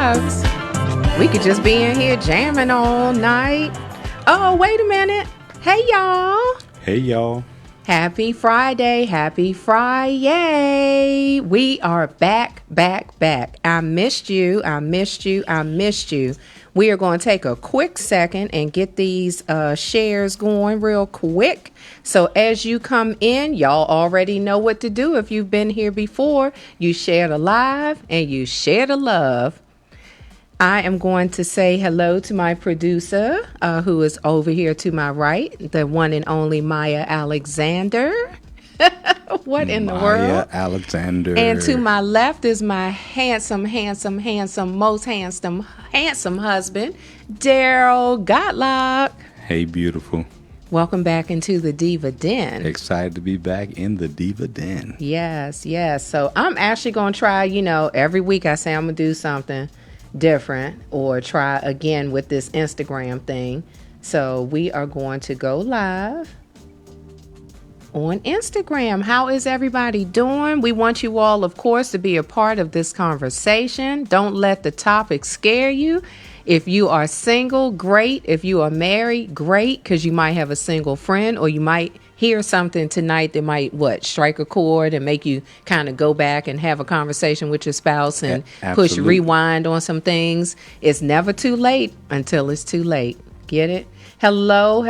lives. We could just be in here jamming all night. Oh, wait a minute. Hey, y'all. Hey, y'all. Happy Friday. Happy Friday. We are back. I missed you. We are going to take a quick second and get these shares going real quick. So as you come in, y'all already know what to do. If you've been here before, you share the live and you share the love. I am going to say hello to my producer, who is over here to my right, the one and only Maya Alexander. What in the world? Maya Alexander. And to my left is my handsome, most handsome husband, Daryl Gottlock. Hey, beautiful. Welcome back into the Diva Den. Excited to be back in the Diva Den. Yes. So I'm actually going to try, every week I say I'm going to do something different or try again with this Instagram thing. So we are going to go live on Instagram. How is everybody doing? We want you all, of course, to be a part of this conversation. Don't let the topic scare you. If you are single, great. If you are married, great, because you might have a single friend, or you might hear something tonight that might, strike a chord and make you kind of go back and have a conversation with your spouse and push rewind on some things. It's never too late until it's too late. Get it? Hello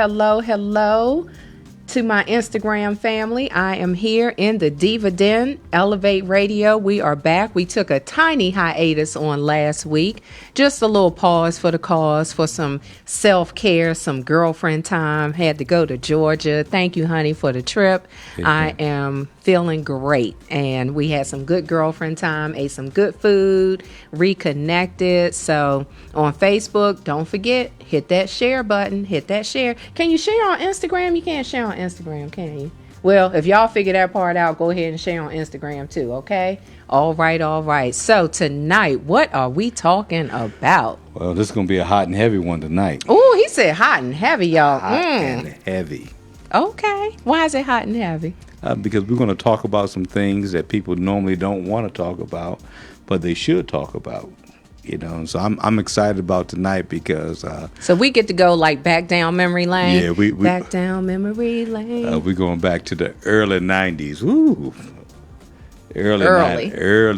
to my Instagram family. I am here in the Diva Den, Elev8 Radio. We are back. We took a tiny hiatus on last week. Just a little pause for the cause, for some self-care, some girlfriend time. Had to go to Georgia. Thank you, honey, for the trip. I am feeling great. And we had some good girlfriend time, ate some good food, reconnected. So on Facebook, don't forget, hit that share button, hit that share. Can you share on Instagram? You can't share on Instagram, can you? Well, if y'all figure that part out, go ahead and share on Instagram too, okay? All right. So tonight, what are we talking about? Well, this is going to be a hot and heavy one tonight. Oh, he said hot and heavy, y'all. Hot and heavy. Okay. Why is it hot and heavy? Because we're going to talk about some things that people normally don't want to talk about, but they should talk about. So I'm excited about tonight because so we get to go like back down memory lane. Yeah, we back down memory lane. We're going back to the early 90s. Woo. Early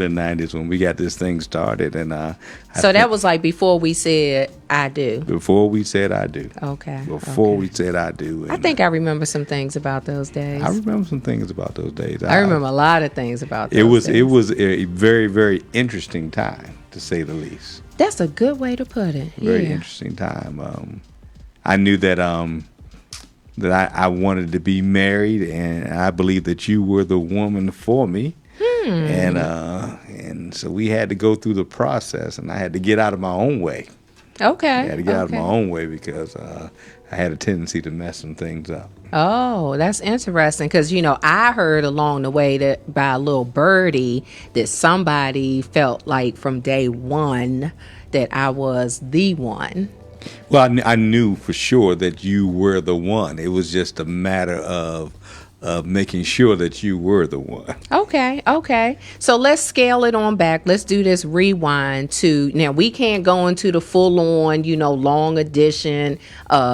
90s when we got this thing started, and so that was like before we said I do. Before we said I do. Okay. Before we said I do. And I think I remember some things about those days. I remember some things about those days. I remember a lot of things about those days. It was a very, very interesting time, to say the least. That's a good way to put it. Very interesting time. I knew that I wanted to be married, and I believed that you were the woman for me. And so we had to go through the process, and I had to get out of my own way. Okay. I had to get out of my own way because I had a tendency to mess some things up. Oh, that's interesting because, I heard along the way that by a little birdie that somebody felt like from day one that I was the one. Well, I knew for sure that you were the one. It was just a matter of making sure that you were the one. Okay. So let's scale it on back. Let's do this rewind to, now we can't go into the full on, long edition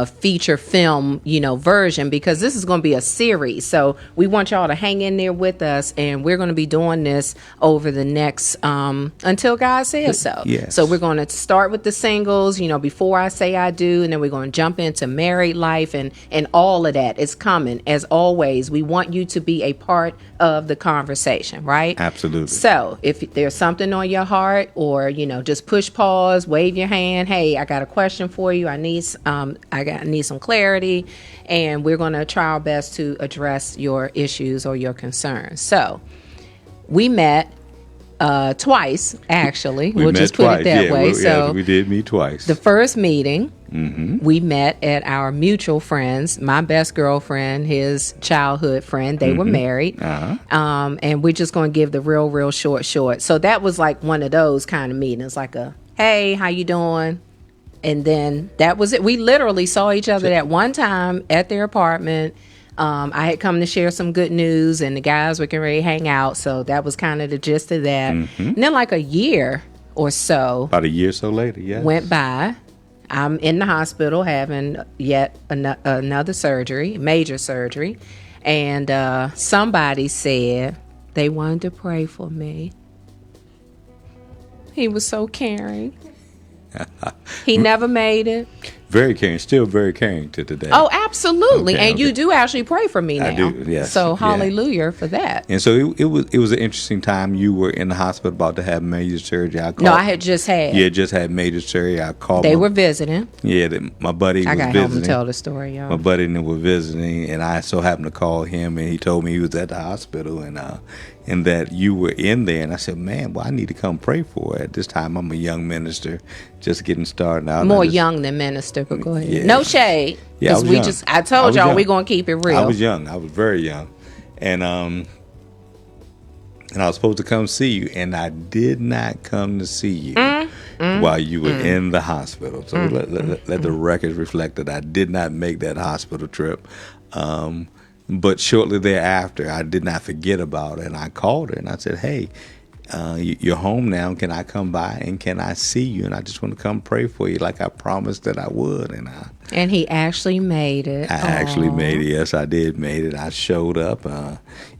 feature film, version, because this is going to be a series. So we want y'all to hang in there with us, and we're going to be doing this over the next, until God says so. Yes. So we're going to start with the singles, before I say I do, and then we're going to jump into married life and all of that. It's coming as always. We want you to be a part of the conversation, right? Absolutely. So if there's something on your heart, or, just push pause, wave your hand. Hey, I got a question for you. I need some clarity, and we're going to try our best to address your issues or your concerns. So we met twice, actually. We'll just put it that way. So we did meet twice. The first meeting, we met at our mutual friends, my best girlfriend, his childhood friend. They were married. And we're just going to give the real short. So that was like one of those kind of meetings, like a, hey, how you doing? And then that was it. We literally saw each other at one time at their apartment. I had come to share some good news, and the guys were getting ready to hang out. So that was kind of the gist of that. And then like a year or so. About a year or so later, yeah. Went by. I'm in the hospital having yet another surgery, major surgery. And somebody said they wanted to pray for me. He was so caring. He never made it. Very caring, still very caring to today. Oh, absolutely. Okay, and you do actually pray for me now. I do, yes. So Yeah. hallelujah for that. And so it was an interesting time. You were in the hospital about to have major surgery. No, I had just had. You had just had major surgery. I called. They were visiting. Yeah, my buddy I was got visiting. home and tell the story, y'all. My buddy and them were visiting, and I so happened to call him, and he told me he was at the hospital, and that you were in there. And I said, man, well, I need to come pray for her. At this time, I'm a young minister, just getting started out. More young than minister, but go ahead. Yeah. No shade. Yeah, I was young. I told y'all we're going to keep it real. I was young. I was very young. And I was supposed to come see you, and I did not come to see you while you were in the hospital. So let the record reflect that I did not make that hospital trip. But shortly thereafter, I did not forget about it, and I called her, and I said, hey, you're home now. Can I come by and can I see you? And I just want to come pray for you like I promised that I would. And he actually made it. I actually made it. Yes, I did made it. I showed up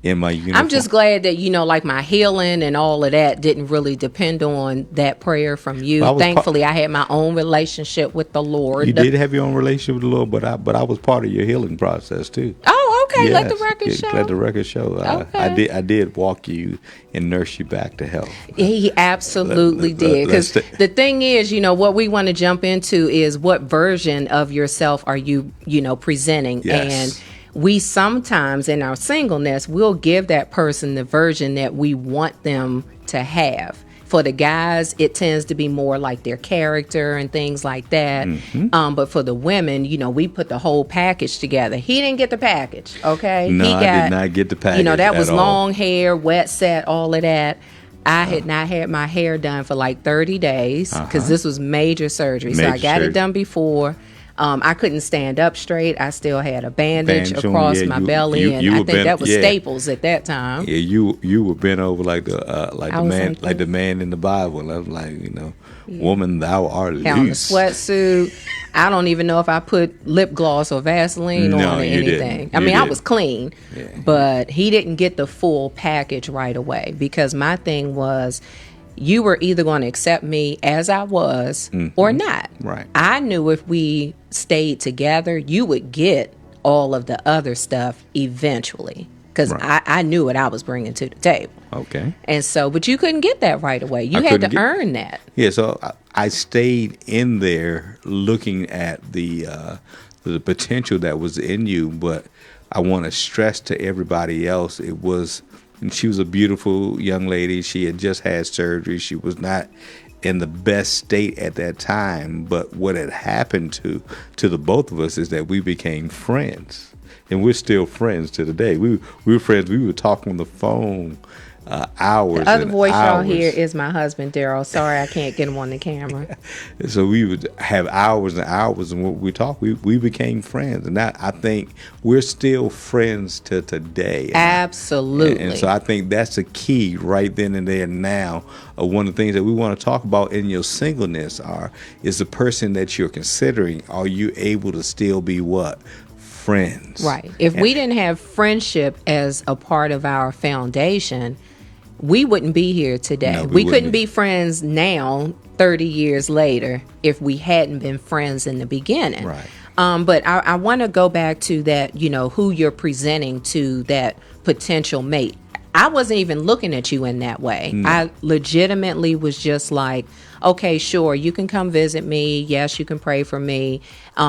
in my uniform. I'm just glad that, like my healing and all of that didn't really depend on that prayer from you. Well, Thankfully, I had my own relationship with the Lord. You did have your own relationship with the Lord, but I was part of your healing process too. Oh, okay. Yes, Let the record show. Let the record show. Okay. I did walk you and nurse you back to health. He absolutely did. Because the thing is, what we want to jump into is what version of yourself are you, presenting? Yes. And we sometimes in our singleness, we'll give that person the version that we want them to have. For the guys, it tends to be more like their character and things like that. Mm-hmm. But for the women, we put the whole package together. He didn't get the package, okay? No, I did not get the package. That was all. long hair, wet set, all of that. I had not had my hair done for like 30 days because this was major surgery. So I got it done before. I couldn't stand up straight. I still had a bandage across my belly, and I think that was Staples at that time. Yeah, you were bent over like the man in the Bible. And I was like, woman, thou art loose. On a sweatsuit. I don't even know if I put lip gloss or Vaseline on or anything. I mean, I was clean, but he didn't get the full package right away because my thing was, you were either going to accept me as I was or not. Right. I knew if we stayed together, you would get all of the other stuff eventually because I knew what I was bringing to the table. Okay. And so, but you couldn't get that right away. You had to earn that. Yeah, so I stayed in there looking at the potential that was in you, but I want to stress to everybody else, and she was a beautiful young lady. She had just had surgery. She was not in the best state at that time. But what had happened to the both of us is that we became friends. And we're still friends to today. We were friends. We would talk on the phone hours. The other and voice y'all hours. hear is my husband, Daryl. Sorry, I can't get him on the camera. So we would have hours and hours, and when we talk, we became friends, and I think we're still friends to today. Absolutely. And so I think that's the key right then and there now. One of the things that we want to talk about in your singleness is the person that you're considering. Are you able to still be what? Friends. Right. If we didn't have friendship as a part of our foundation, we wouldn't be here today. No, we couldn't be friends now, 30 years later, if we hadn't been friends in the beginning. Right. But I want to go back to that, who you're presenting to that potential mate. I wasn't even looking at you in that way. No. I legitimately was just like, okay, sure, you can come visit me. Yes, you can pray for me.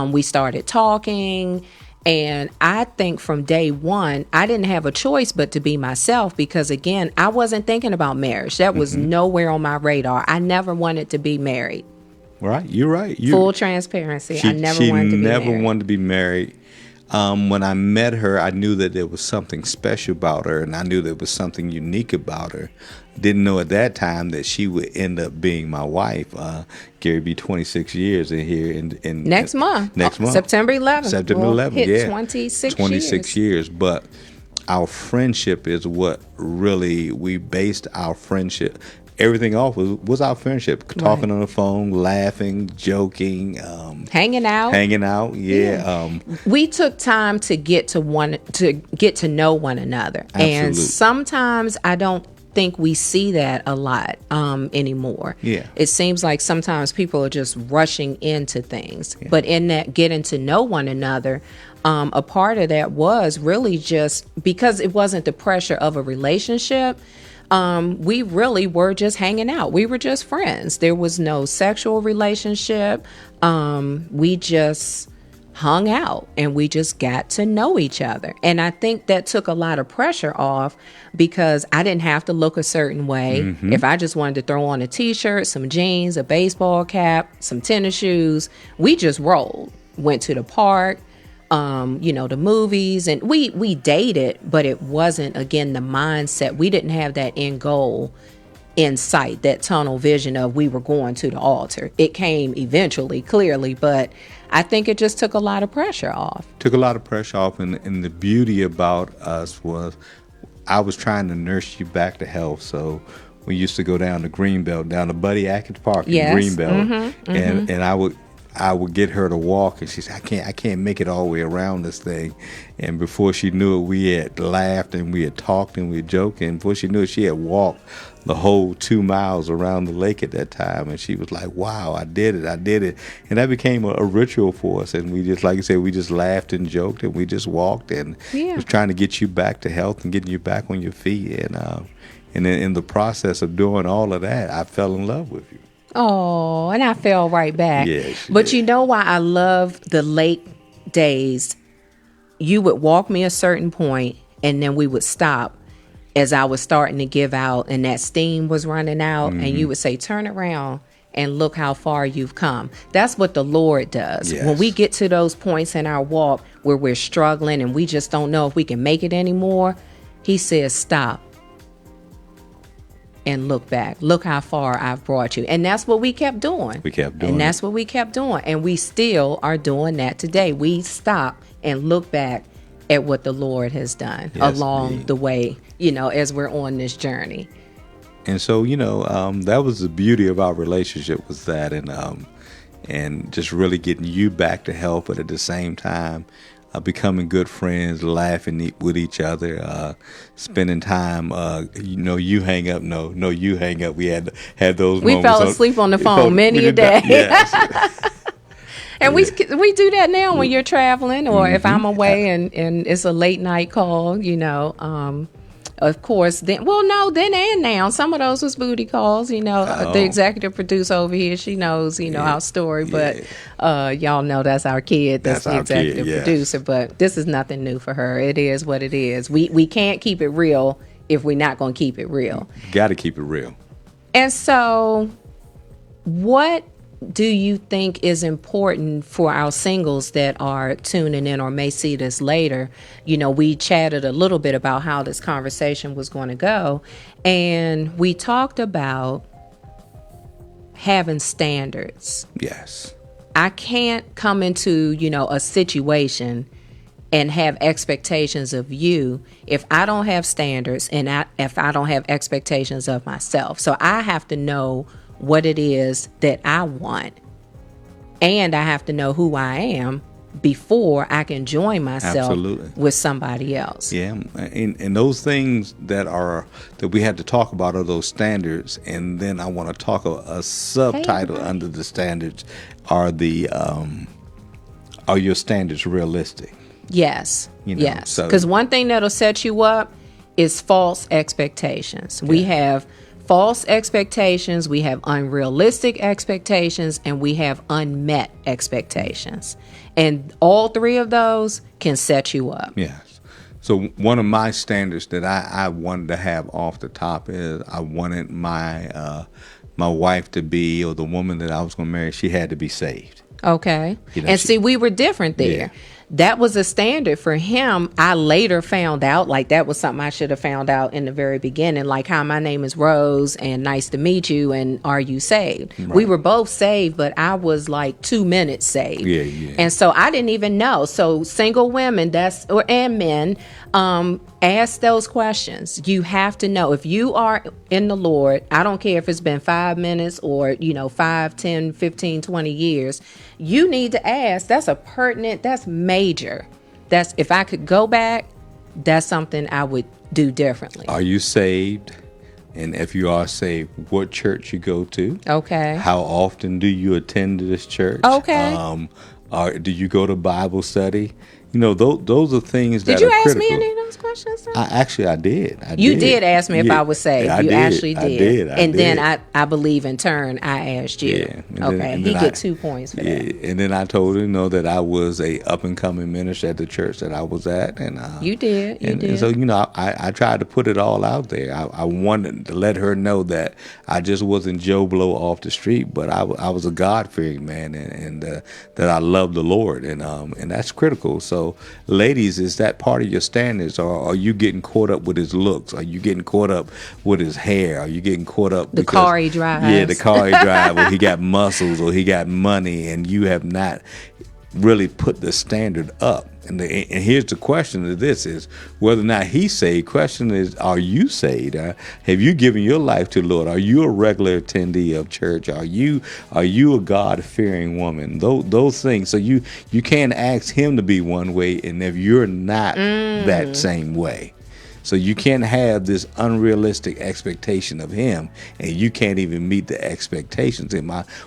We started talking. And I think from day one, I didn't have a choice but to be myself because, again, I wasn't thinking about marriage. That was nowhere on my radar. I never wanted to be married. Right. You're right. Full transparency. I never wanted to be married. She never wanted to be married. When I met her, I knew that there was something special about her, and I knew there was something unique about her. Didn't know at that time that she would end up being my wife. Gary, be 26 years in here in next month. September 11th. September 11th. Hit 26 years. But our friendship is what really we based our friendship. everything off was our friendship. Talking on the phone, laughing, joking, hanging out. Yeah. We took time to get to know one another. Absolutely. And sometimes I don't think we see that a lot anymore. Yeah. It seems like sometimes people are just rushing into things. Yeah. But in that getting to know one another, a part of that was really just because it wasn't the pressure of a relationship. We really were just hanging out. We were just friends. There was no sexual relationship. We just hung out and we just got to know each other. And I think that took a lot of pressure off because I didn't have to look a certain way. Mm-hmm. If I just wanted to throw on a t-shirt, some jeans, a baseball cap, some tennis shoes, we just rolled. Went to the park, the movies, and we dated, but it wasn't, again, the mindset. We didn't have that end goal in sight, that tunnel vision of we were going to the altar. It came eventually, clearly, but I think it just took a lot of pressure off. And the beauty about us was I was trying to nurse you back to health. So we used to go down to Greenbelt, down to Buddy Atkins Park in Greenbelt, mm-hmm, and I would get her to walk, and she said, I can't make it all the way around this thing. And before she knew it, we had laughed and we had talked and we had joked. And before she knew it, she had walked the whole 2 miles around the lake at that time. And she was like, wow, I did it. And that became a ritual for us. And we just, like you said, we just laughed and joked and we just walked and was trying to get you back to health and getting you back on your feet. And then in the process of doing all of that, I fell in love with you. Oh, and I fell right back. Yes, but you know why I love the lake days? You would walk me a certain point, and then we would stop as I was starting to give out, and that steam was running out, mm-hmm. and you would say, turn around and look how far you've come. That's what the Lord does. Yes. When we get to those points in our walk where we're struggling and we just don't know if we can make it anymore, he says, stop. And look back. Look how far I've brought you. And that's what we kept doing. And that's what we kept doing. And we still are doing that today. We stop and look back at what the Lord has done along the way, as we're on this journey. And so, that was the beauty of our relationship was that and just really getting you back to health, but at the same time, becoming good friends, laughing with each other, spending time. You hang up. No, you hang up. We had those. We moments fell asleep on the phone many a day. Yes. And we do that now when you're traveling, or mm-hmm. if I'm away and it's a late night call. Of course, then and now. Some of those was booty calls, The executive producer over here, she knows, our story. But y'all know that's our kid. That's the executive producer. But this is nothing new for her. It is what it is. We can't keep it real if we're not going to keep it real. Got to keep it real. And so what do you think is important for our singles that are tuning in or may see this later? We chatted a little bit about how this conversation was going to go, and we talked about having standards. Yes. I can't come into, a situation and have expectations of you if I don't have standards and if I don't have expectations of myself. So I have to know what it is that I want, and I have to know who I am before I can join myself with somebody else. Yeah, and those things that we had to talk about are those standards, and then I want to talk a subtitle under the standards are are your standards realistic? Yes, yes, because one thing that'll set you up is false expectations. We have false expectations, we have unrealistic expectations, and we have unmet expectations. And all three of those can set you up. Yes. So one of my standards that I wanted to have off the top is I wanted my wife to be, or the woman that I was going to marry, she had to be saved. Okay. And see, we were different there. that was a standard for him. I later found out, like, that was something I should have found out in the very beginning, like, hi, my name is Rose and nice to meet you, and are you saved? Right. We were both saved, but I was like 2 minutes saved. Yeah. And so I didn't even know. So single women, and men, ask those questions. You have to know if you are in the Lord. I don't care if it's been 5 minutes or 5, 10, 15, 20 years. You need to ask. That's that's major. That's, if I could go back, that's something I would do differently. Are you saved? And if you are saved, what church you go to? Okay. How often do you attend this church? Okay. Do you go to Bible study? Those are things that are critical. Did you ask me any of those questions? I did. You did ask me if I was saved. Yeah, you actually did. I did. And then I believe in turn I asked you. Yeah. Okay. He get 2 points for that. And then I told him, that I was a up and coming minister at the church that I was at, and you did. And so I tried to put it all out there. I wanted to let her know that I just wasn't Joe Blow off the street, but I was a God fearing man, and that I love the Lord, and that's critical. So, ladies, is that part of your standards, or are you getting caught up with his looks? Are you getting caught up with his hair? Are you getting caught up the car he drives? Yeah, the car he drives, or he got muscles, or he got money, and you have not really put the standard up. And here's the question of this is whether or not he's saved. Question is, are you saved? Have you given your life to the Lord? Are you a regular attendee of church? Are you a God-fearing woman? Those things. So you can't ask him to be one way, and if you're not that same way. So you can't have this unrealistic expectation of him, and you can't even meet the expectations.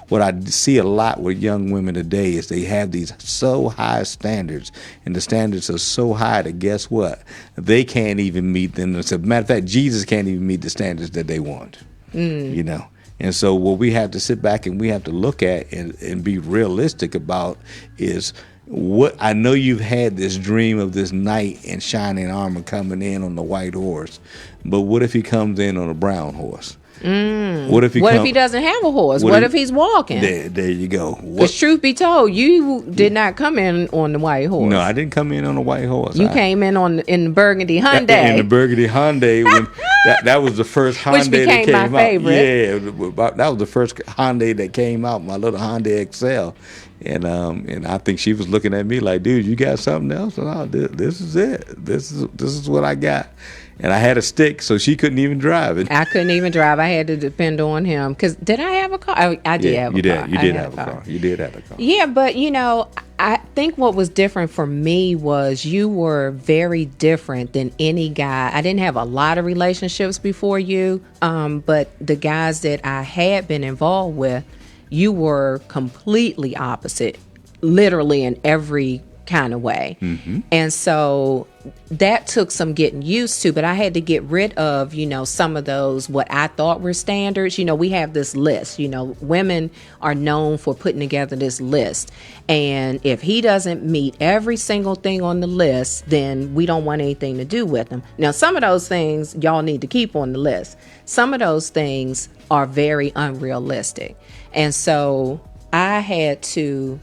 What I see a lot with young women today is they have these so high standards, and the standards are so high that guess what? They can't even meet them. As a matter of fact, Jesus can't even meet the standards that they want. And so what we have to sit back and we have to look at and be realistic about is, what I know you've had this dream of this knight in shining armor coming in on the white horse, but what if he comes in on a brown horse? What if he doesn't have a horse? What if he's walking? There you go. Because truth be told, you did not come in on the white horse. No, I didn't come in on the white horse. You came in in the burgundy Hyundai. In the burgundy Hyundai, when that was the first Hyundai which became that came my out. favorite. Yeah, that was the first Hyundai that came out. My little Hyundai Excel. And I think she was looking at me like, dude, you got something else? And this is it. This is what I got. And I had a stick, so she couldn't even drive it. I couldn't even drive. I had to depend on him. Because did I have a car? I did have a car. You did have a car. You did have a car. Yeah, but, I think what was different for me was you were very different than any guy. I didn't have a lot of relationships before you, but the guys that I had been involved with, you were completely opposite, literally in every kind of way. Mm-hmm. And so that took some getting used to, but I had to get rid of, some of those, what I thought were standards. We have this list, women are known for putting together this list. And if he doesn't meet every single thing on the list, then we don't want anything to do with him. Now, some of those things y'all need to keep on the list. Some of those things are very unrealistic. And so I had to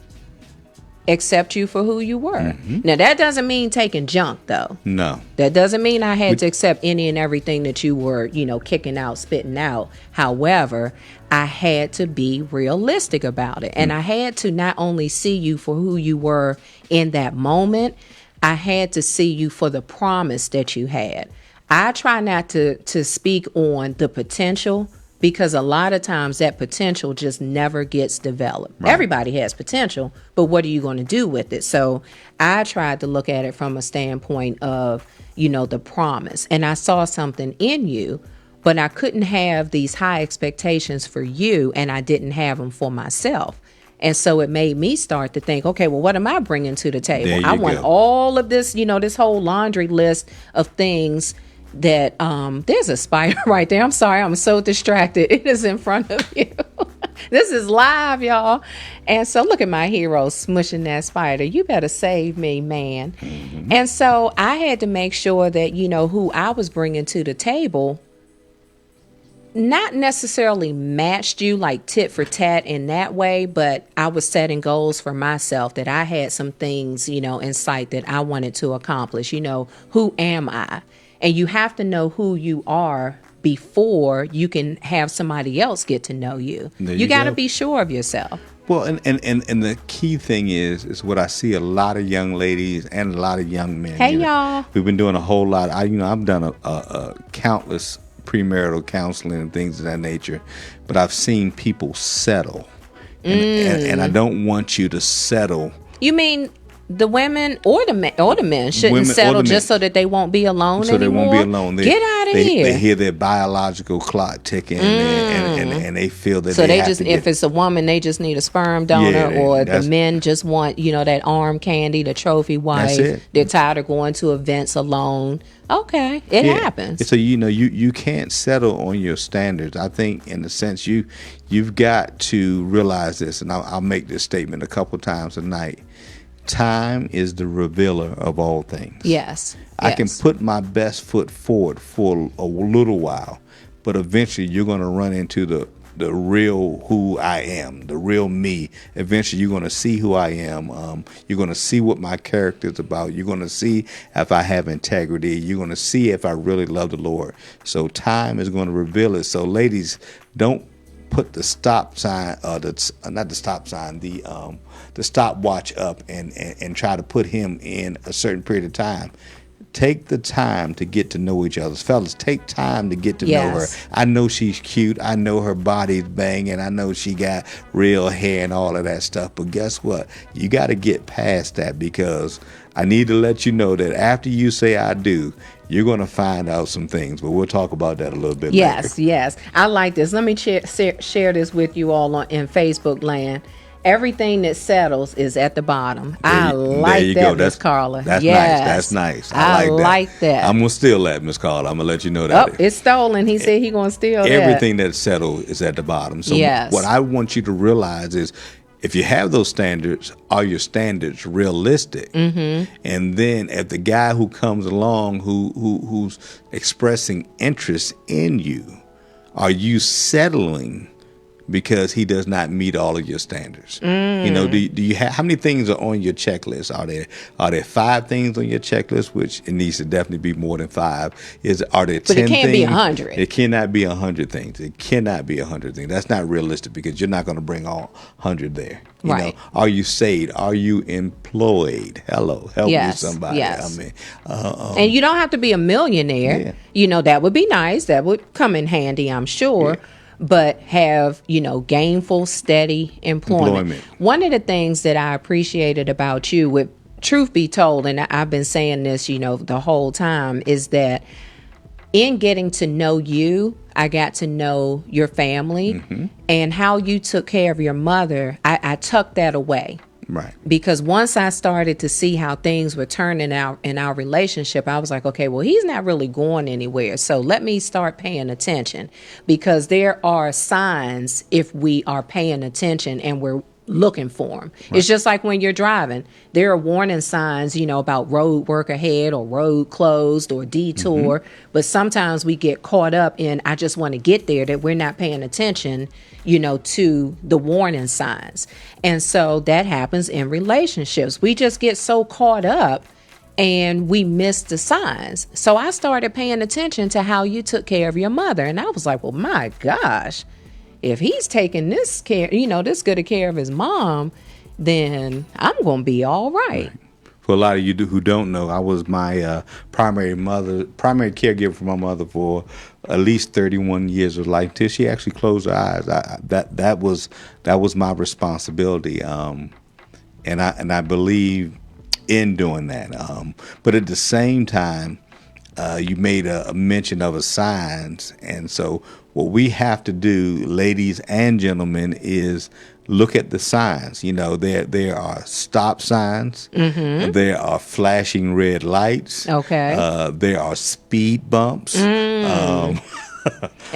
accept you for who you were. Mm-hmm. Now, that doesn't mean taking junk, though. No. That doesn't mean I had to accept any and everything that you were, kicking out, spitting out. However, I had to be realistic about it. And I had to not only see you for who you were in that moment, I had to see you for the promise that you had. I try not to speak on the potential, because a lot of times that potential just never gets developed. Right. Everybody has potential, but what are you going to do with it? So I tried to look at it from a standpoint of, the promise. And I saw something in you, but I couldn't have these high expectations for you, and I didn't have them for myself. And so it made me start to think, okay, well, what am I bringing to the table? I want all of this, this whole laundry list of things that there's a spider right there. I'm sorry, I'm so distracted. It is in front of you. This is live, y'all. And so look at my hero smushing that spider. You better save me, man. Mm-hmm. And so I had to make sure that, who I was bringing to the table not necessarily matched you like tit for tat in that way, but I was setting goals for myself that I had some things, in sight that I wanted to accomplish. Who am I? And you have to know who you are before you can have somebody else get to know you. You got to be sure of yourself. Well, and the key thing is what I see a lot of young ladies and a lot of young men. Hey, y'all. We've been doing a whole lot. I've done a countless premarital counseling and things of that nature, but I've seen people settle, and I don't want you to settle. You mean the women or the men shouldn't settle just so that they won't be alone so anymore? They won't be alone. Get out of here. They hear their biological clock ticking, and they feel that. So they just, if it's a woman, they just need a sperm donor, or the men just want that arm candy, the trophy wife. That's it. They're tired of going to events alone. Okay, it happens. So you can't settle on your standards. I think in the sense you've got to realize this, and I'll make this statement a couple times a night. Time is the revealer of all things. Yes. I can put my best foot forward for a little while, but eventually you're going to run into the real who I am, the real me. Eventually you're going to see who I am. You're going to see what my character is about. You're going to see if I have integrity. You're going to see if I really love the Lord. So time is going to reveal it. So ladies, don't put the stop sign, the stopwatch up and try to put him in a certain period of time. Take the time to get to know each other. Fellas, take time to get to know her. I know she's cute. I know her body's banging. I know she got real hair and all of that stuff. But guess what? You got to get past that, because I need to let you know that after you say I do, you're going to find out some things. But we'll talk about that a little bit later. Yes. I like this. Let me share this with you all in Facebook land. Everything that settles is at the bottom. I like that, Miss Carla. That's nice. That's nice. I like that. I'm going to steal that, Miss Carla. I'm going to let you know that. Oh, it's stolen. He said he's going to steal everything that's settled is at the bottom. So what I want you to realize is, if you have those standards, are your standards realistic? Mm-hmm. And then if the guy who comes along who's expressing interest in you, are you settling because he does not meet all of your standards? Do you have, how many things are on your checklist? Are there 5 things on your checklist, which it needs to definitely be more than 5? Are there 10 things? But it can't be 100. It cannot be 100 things. It cannot be 100 things. That's not realistic, because you're not going to bring all 100 there. You know, are you saved? Are you employed? Help me somebody. Yes. I mean, and you don't have to be a millionaire. Yeah. That would be nice. That would come in handy, I'm sure. Yeah. But have, gainful, steady employment. One of the things that I appreciated about you, with truth be told, and I've been saying this, the whole time, is that in getting to know you, I got to know your family, and how you took care of your mother. I tucked that away. Right. Because once I started to see how things were turning out in our relationship, I was like, okay, well, he's not really going anywhere. So let me start paying attention, because there are signs if we are paying attention and we're looking for them. Right. It's just like when you're driving. There are warning signs, about road work ahead or road closed or detour. But sometimes we get caught up in, I just want to get there, that we're not paying attention, to the warning signs. And so that happens in relationships. We just get so caught up and we miss the signs. So I started paying attention to how you took care of your mother. And I was like, well, my gosh, if he's taking this care, this good a care of his mom, then I'm going to be all right. For a lot of you who don't know, I was my primary caregiver for my mother for at least 31 years of life, till she actually closed her eyes. That was my responsibility, and I believe in doing that. But at the same time, you made a mention of signs, and so what we have to do, ladies and gentlemen, is look at the signs. There are stop signs. Mm-hmm. There are flashing red lights. Okay. There are speed bumps. And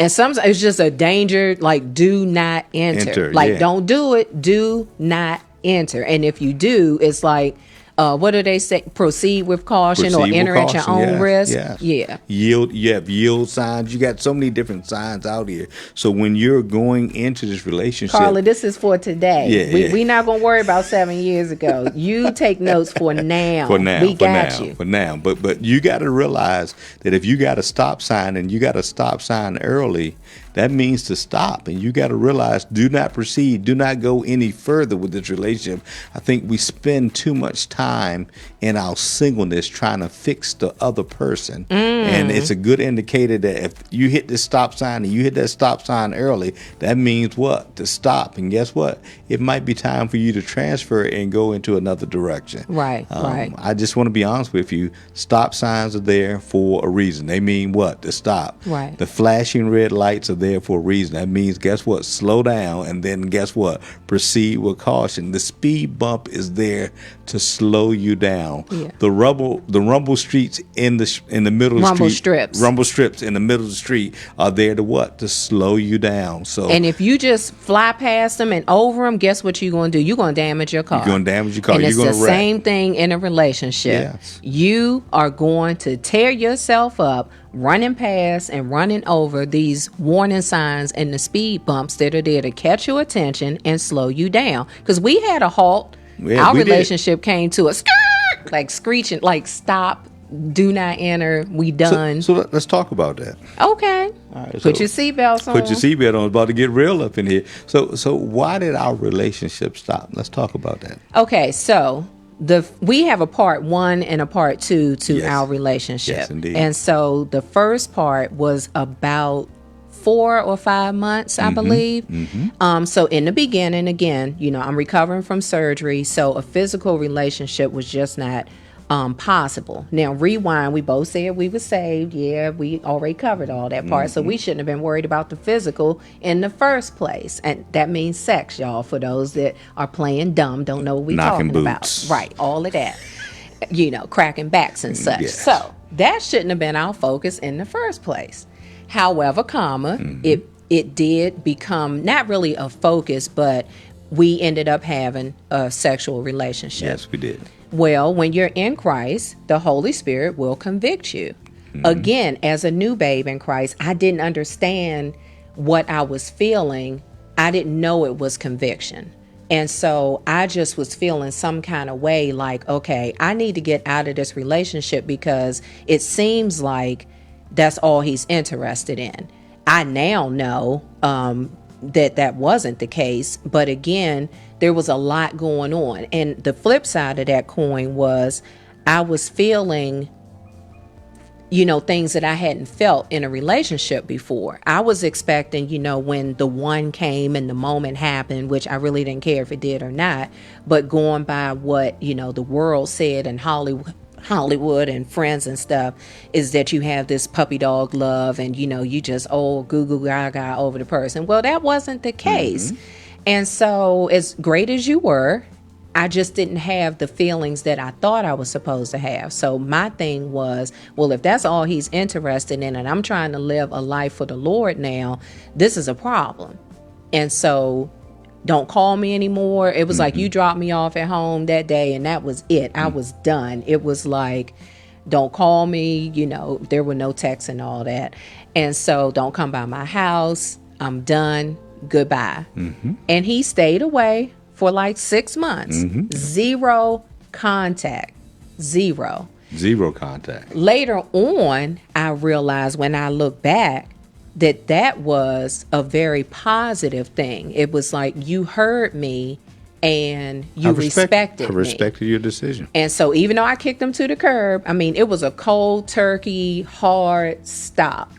sometimes it's just a danger, like do not enter. Don't do it. Do not enter. And if you do, it's like, what do they say? Proceed with caution or enter at your own risk. Yes. Yeah. Yield. You have yield signs. You got so many different signs out here. So when you're going into this relationship, Carla, this is for today. Yeah, We not gonna worry about 7 years ago. You take notes for now. For now, we got you. For now. But you got to realize that if you got a stop sign and you got a stop sign early, that means to stop. And you got to realize, do not proceed. Do not go any further with this relationship. I think we spend too much time in our singleness trying to fix the other person. And it's a good indicator that if you hit this stop sign and you hit that stop sign early, that means what? To stop. And guess what? It might be time for you to transfer and go into another direction. Right, right. I just want to be honest with you. Stop signs are there for a reason. They mean what? To stop. Right. The flashing red lights are there for a reason. That means, guess what? Slow down, and then guess what? Proceed with caution. The speed bump is there to slow you down. Yeah. The rumble streets in the middle of the street. Rumble strips in the middle of the street are there to what? To slow you down. So, and if you just fly past them and over them, guess what you're going to do? You're going to damage your car. You're going to damage your car. And you're it's going the to wreck. same thing in a relationship. Yes. You are going to tear yourself up running past and running over these warning signs and the speed bumps that are there to catch your attention and slow you down. Because we had a halt. Yeah, our we relationship came to a skirt, like screeching, like stop, do not enter, we done. So let's talk about that. Okay. All right, Put your seatbelts on. Put your seatbelt on. It's about to get real up in here. So why did our relationship stop? Let's talk about that. Okay, so we have a part 1 and a part 2 to Yes. our relationship. Yes, indeed. And so the first part was about 4 or 5 months, I believe. So in the beginning, again, I'm recovering from surgery, so a physical relationship was just not possible. Now, rewind, we both said we were saved. Yeah, we already covered all that part, so we shouldn't have been worried about the physical in the first place. And that means sex, y'all, for those that are playing dumb, don't know what we're Knocking talking boots. about. Right, all of that. Cracking backs and such. Yes. So that shouldn't have been our focus in the first place. However, it did become not really a focus, but we ended up having a sexual relationship. Yes, we did. Well, when you're in Christ, the Holy Spirit will convict you. Again, as a new babe in Christ, I didn't understand what I was feeling. I didn't know it was conviction. And so I just was feeling some kind of way like, okay, I need to get out of this relationship because it seems like that's all he's interested in. I now know that wasn't the case. But again, there was a lot going on. And the flip side of that coin was I was feeling, things that I hadn't felt in a relationship before. I was expecting, when the one came and the moment happened, which I really didn't care if it did or not, but going by what, the world said and Hollywood and friends and stuff, is that you have this puppy dog love and you just goo goo gaga over the person. Well, that wasn't the case. And so as great as you were, I just didn't have the feelings that I thought I was supposed to have. So my thing was, well, if that's all he's interested in and I'm trying to live a life for the Lord now, this is a problem. And so don't call me anymore. It was like you dropped me off at home that day and that was it. I was done. It was like, don't call me, there were no texts and all that. And so don't come by my house. I'm done. Goodbye. And he stayed away for like 6 months. Zero contact. Zero contact. Later on, I realized when I look back that was a very positive thing. It was like you heard me and you respected me. I respected your decision. And so even though I kicked him to the curb, it was a cold turkey, hard stop.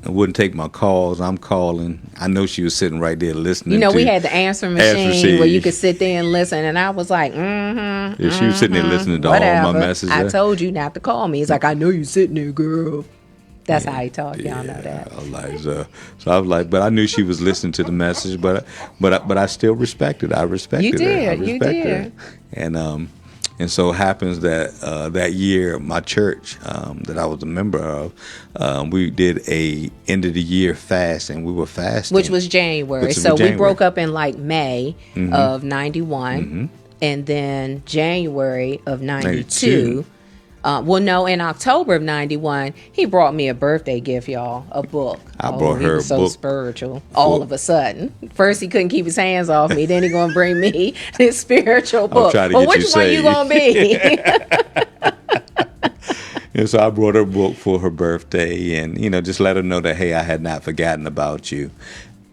I wouldn't take my calls. I'm calling. I know she was sitting right there listening. We had the answer machine where you could sit there and listen. And I was like, Yeah, she was sitting there listening to whatever. all my messages. I told you not to call me. He's like, I know you sitting there, girl. That's how he talk. Y'all know that. So I was like, but I knew she was listening to the message, but I still respected. I respected her. You did. And so it happens that that year, my church that I was a member of, we did a end of the year fast, and we were fasting, which was January. We broke up in like May of '91. And then January of 92. In October of 91, he brought me a birthday gift, y'all, a book. I brought her a so book. Spiritual all of a sudden. First, he couldn't keep his hands off me. Then he gonna bring me this spiritual book. Well, which one you gonna be? And so I brought her a book for her birthday, and just let her know that, hey, I had not forgotten about you.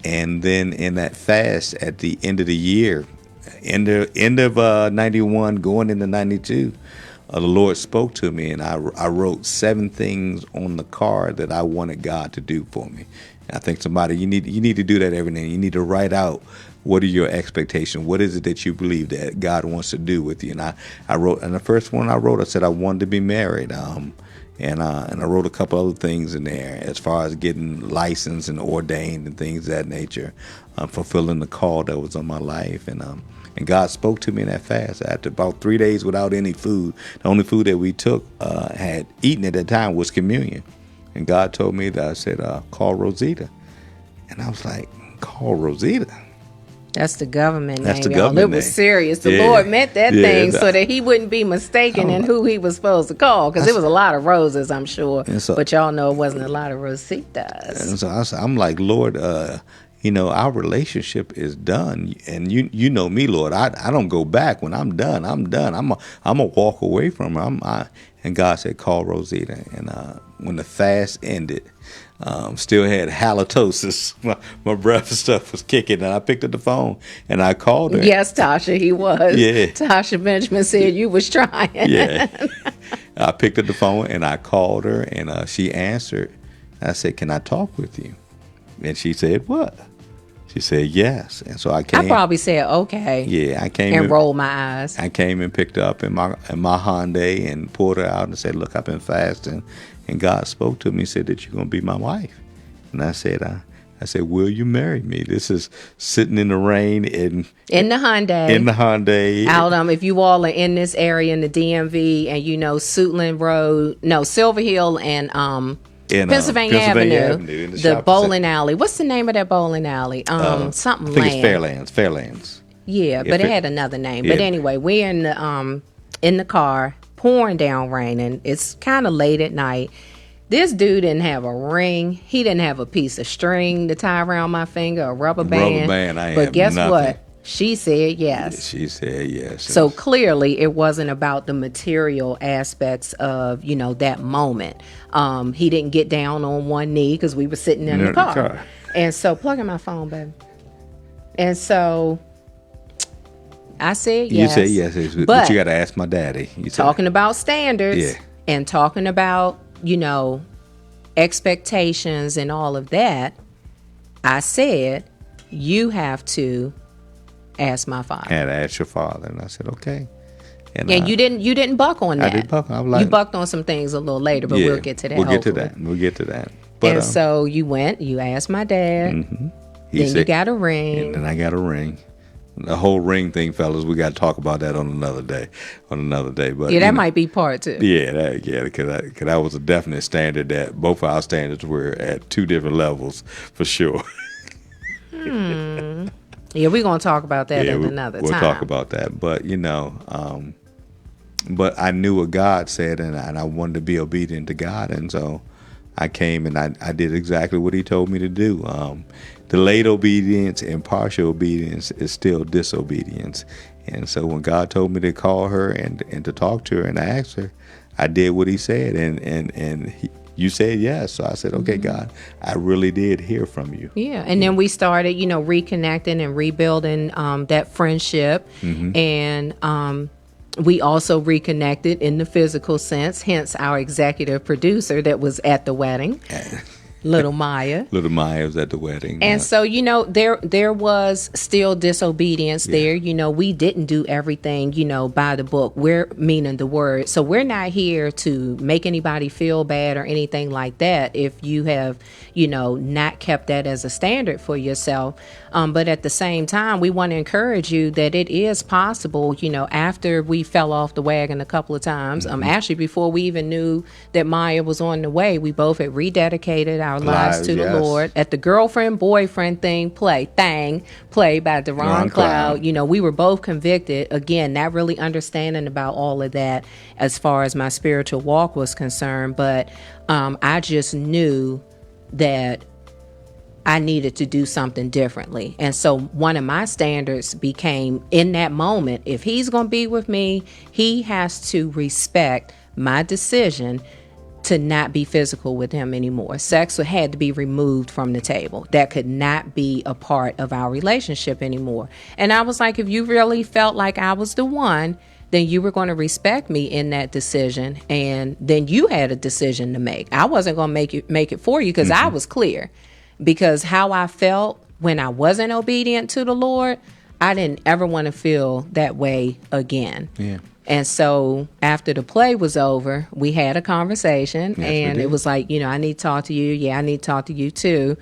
And then in that fast at the end of the year, end of 91, going into 92. The Lord spoke to me, and I wrote 7 things on the card that I wanted God to do for me. And I think somebody, you need to do that every day. You need to write out, what are your expectations? What is it that you believe that God wants to do with you? And I wrote, and the first one I said I wanted to be married. And I wrote a couple other things in there as far as getting licensed and ordained and things of that nature, fulfilling the call that was on my life. And God spoke to me in that fast. After about 3 days without any food, the only food that we took, had eaten at that time, was communion. And God told me that, I said, call Rosita. And I was like, call Rosita? That's the government name, That's the y'all. government It was name. serious. The Yeah. Lord meant that Yeah, thing so that he wouldn't be mistaken in who he was supposed to call, because it was a lot of roses, I'm sure. But y'all know it wasn't a lot of Rositas. And so I'm like, Lord, our relationship is done, and you know me, Lord. I don't go back. When I'm done, I'm done. I'm gonna walk away from her. And God said, call Rosita. And when the fast ended, still had halitosis. My breath and stuff was kicking, and I picked up the phone and I called her. Yes, Tasha, he was. Yeah. Tasha Benjamin said you was trying. Yeah. I picked up the phone and I called her, and she answered. I said, can I talk with you? And she said, what? She said, yes. And so I came. I probably said, okay. Yeah, I came and rolled my eyes. I came and picked her up in my Hyundai and pulled her out and said, look, I've been fasting. And God spoke to me and said that you're going to be my wife. And I said, will you marry me? This is sitting in the rain in the Hyundai. In the Hyundai. Out, if you all are in this area in the DMV and you know Suitland Road, Silver Hill and Pennsylvania Avenue, the bowling alley. What's the name of that bowling alley? Something I think Land. it's Fairlands. Yeah, but it had another name. But anyway, we're in the car, pouring down rain, and it's kind of late at night. This dude didn't have a ring. He didn't have a piece of string to tie around my finger, a rubber band. But guess what? She said yes. Yeah, she said yes. So clearly it wasn't about the material aspects of, that moment. He didn't get down on one knee because we were sitting in the car. And so, plug in my phone, baby. And so I said yes. You said yes, but you got to ask my daddy. Talking about standards and talking about, expectations and all of that, I said, you have to ask my father. And ask your father. And I said, okay. And you didn't buck on that. I didn't buck. I was like, you bucked on some things a little later, but we'll get to that. We'll get to that. But, and so you went, you asked my dad, mm-hmm. Then you got a ring. And then I got a ring. The whole ring thing, fellas, we got to talk about that on another day. But that might be part 2. Because that was a definite standard that both of our standards were at 2 different levels for sure. Yeah, we're gonna talk about that at another time. We'll talk about that, but but I knew what God said, and I wanted to be obedient to God, and so I came and I did exactly what He told me to do. Delayed obedience and partial obedience is still disobedience. And so when God told me to call her and to talk to her and ask her, I did what He said, and you said yes. So I said, okay, God, I really did hear from you. Yeah, and then we started, reconnecting and rebuilding that friendship, and we also reconnected in the physical sense, hence our executive producer that was at the wedding. Little Maya. Little Maya was at the wedding. And so, there was still disobedience there. We didn't do everything, by the book. We're meaning the word. So we're not here to make anybody feel bad or anything like that if you have, not kept that as a standard for yourself. But at the same time, we want to encourage you that it is possible, after we fell off the wagon a couple of times, actually before we even knew that Maya was on the way, we both had rededicated our our lives to the yes. Lord. At the girlfriend boyfriend thing played by Deron Cloud. You know, we were both convicted. Again, not really understanding about all of that as far as my spiritual walk was concerned, but I just knew that I needed to do something differently. And so one of my standards became, in that moment, if he's going to be with me, he has to respect my decision to not be physical with him anymore. Sex had to be removed from the table. That could not be a part of our relationship anymore. And I was like, if you really felt like I was the one, then you were going to respect me in that decision. And then you had a decision to make. I wasn't going to make it for you, because I was clear. Because how I felt when I wasn't obedient to the Lord, I didn't ever want to feel that way again. Yeah. And so after the play was over, we had a conversation, Yes, and it was like, you know, I need to talk to you. Yeah, I need to talk to you too.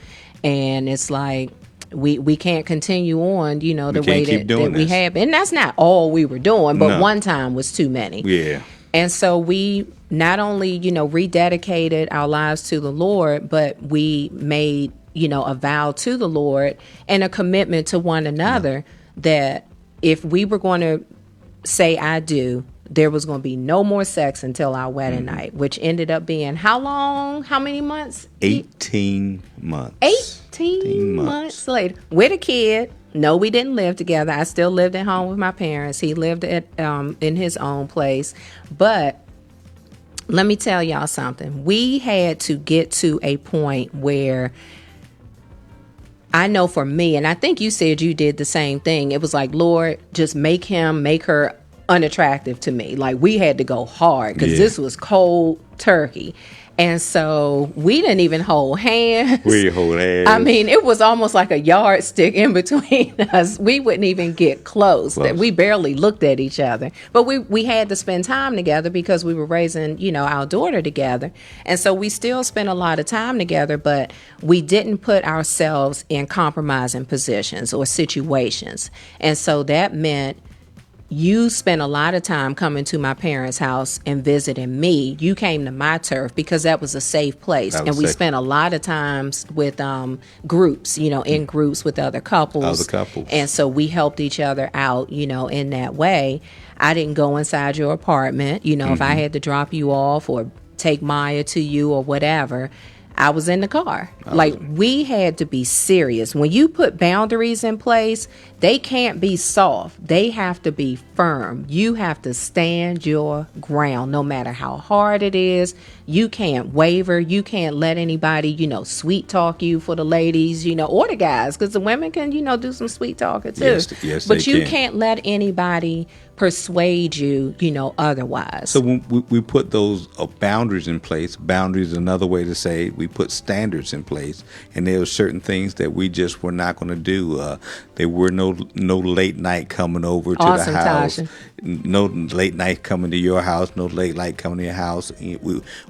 And it's like, we can't continue on, you know, the way that we have. And that's not all we were doing, but one time was too many. Yeah. And so we not only, you know, rededicated our lives to the Lord, but we made, you know, a vow to the Lord and a commitment to one another that if we were going to say I do, there was going to be no more sex until our wedding night, which ended up being how long? How many months? 18 months. 18 months later with a kid. No, we didn't live together. I still lived at home with my parents. He lived at in his own place. But let me tell y'all something. We had to get to a point where, I know for me, and I think you said you did the same thing. It was like, Lord, just make her unattractive to me. Like, we had to go hard because this was cold turkey. And so we didn't even hold hands. We didn't hold hands. I mean, it was almost like a yardstick in between us. We wouldn't even get close. We barely looked at each other. But we had to spend time together because we were raising, you know, our daughter together. And so we still spent a lot of time together, but we didn't put ourselves in compromising positions or situations. And so that meant you spent a lot of time coming to my parents' house and visiting me. You came to my turf because that was a safe place. And we spent a lot of times with groups, you know, in groups with other couples. And so we helped each other out, you know, in that way. I didn't go inside your apartment. You know, if I had to drop you off or take Maya to you or whatever, I was in the car. Like, we had to be serious. When you put boundaries in place, they can't be soft. They have to be firm. You have to stand your ground no matter how hard it is. You can't waver. You can't let anybody, you know, sweet talk you, for the ladies, you know, or the guys, because the women can, you know, do some sweet talking too. Yes, but you can't let anybody persuade you, you know, otherwise. So when we put those boundaries in place, boundaries is another way to say we put standards in place, and there were certain things that we just were not going to do. There were no late night coming over to the house. Tasha. No late night coming to your house, no late night coming to your house.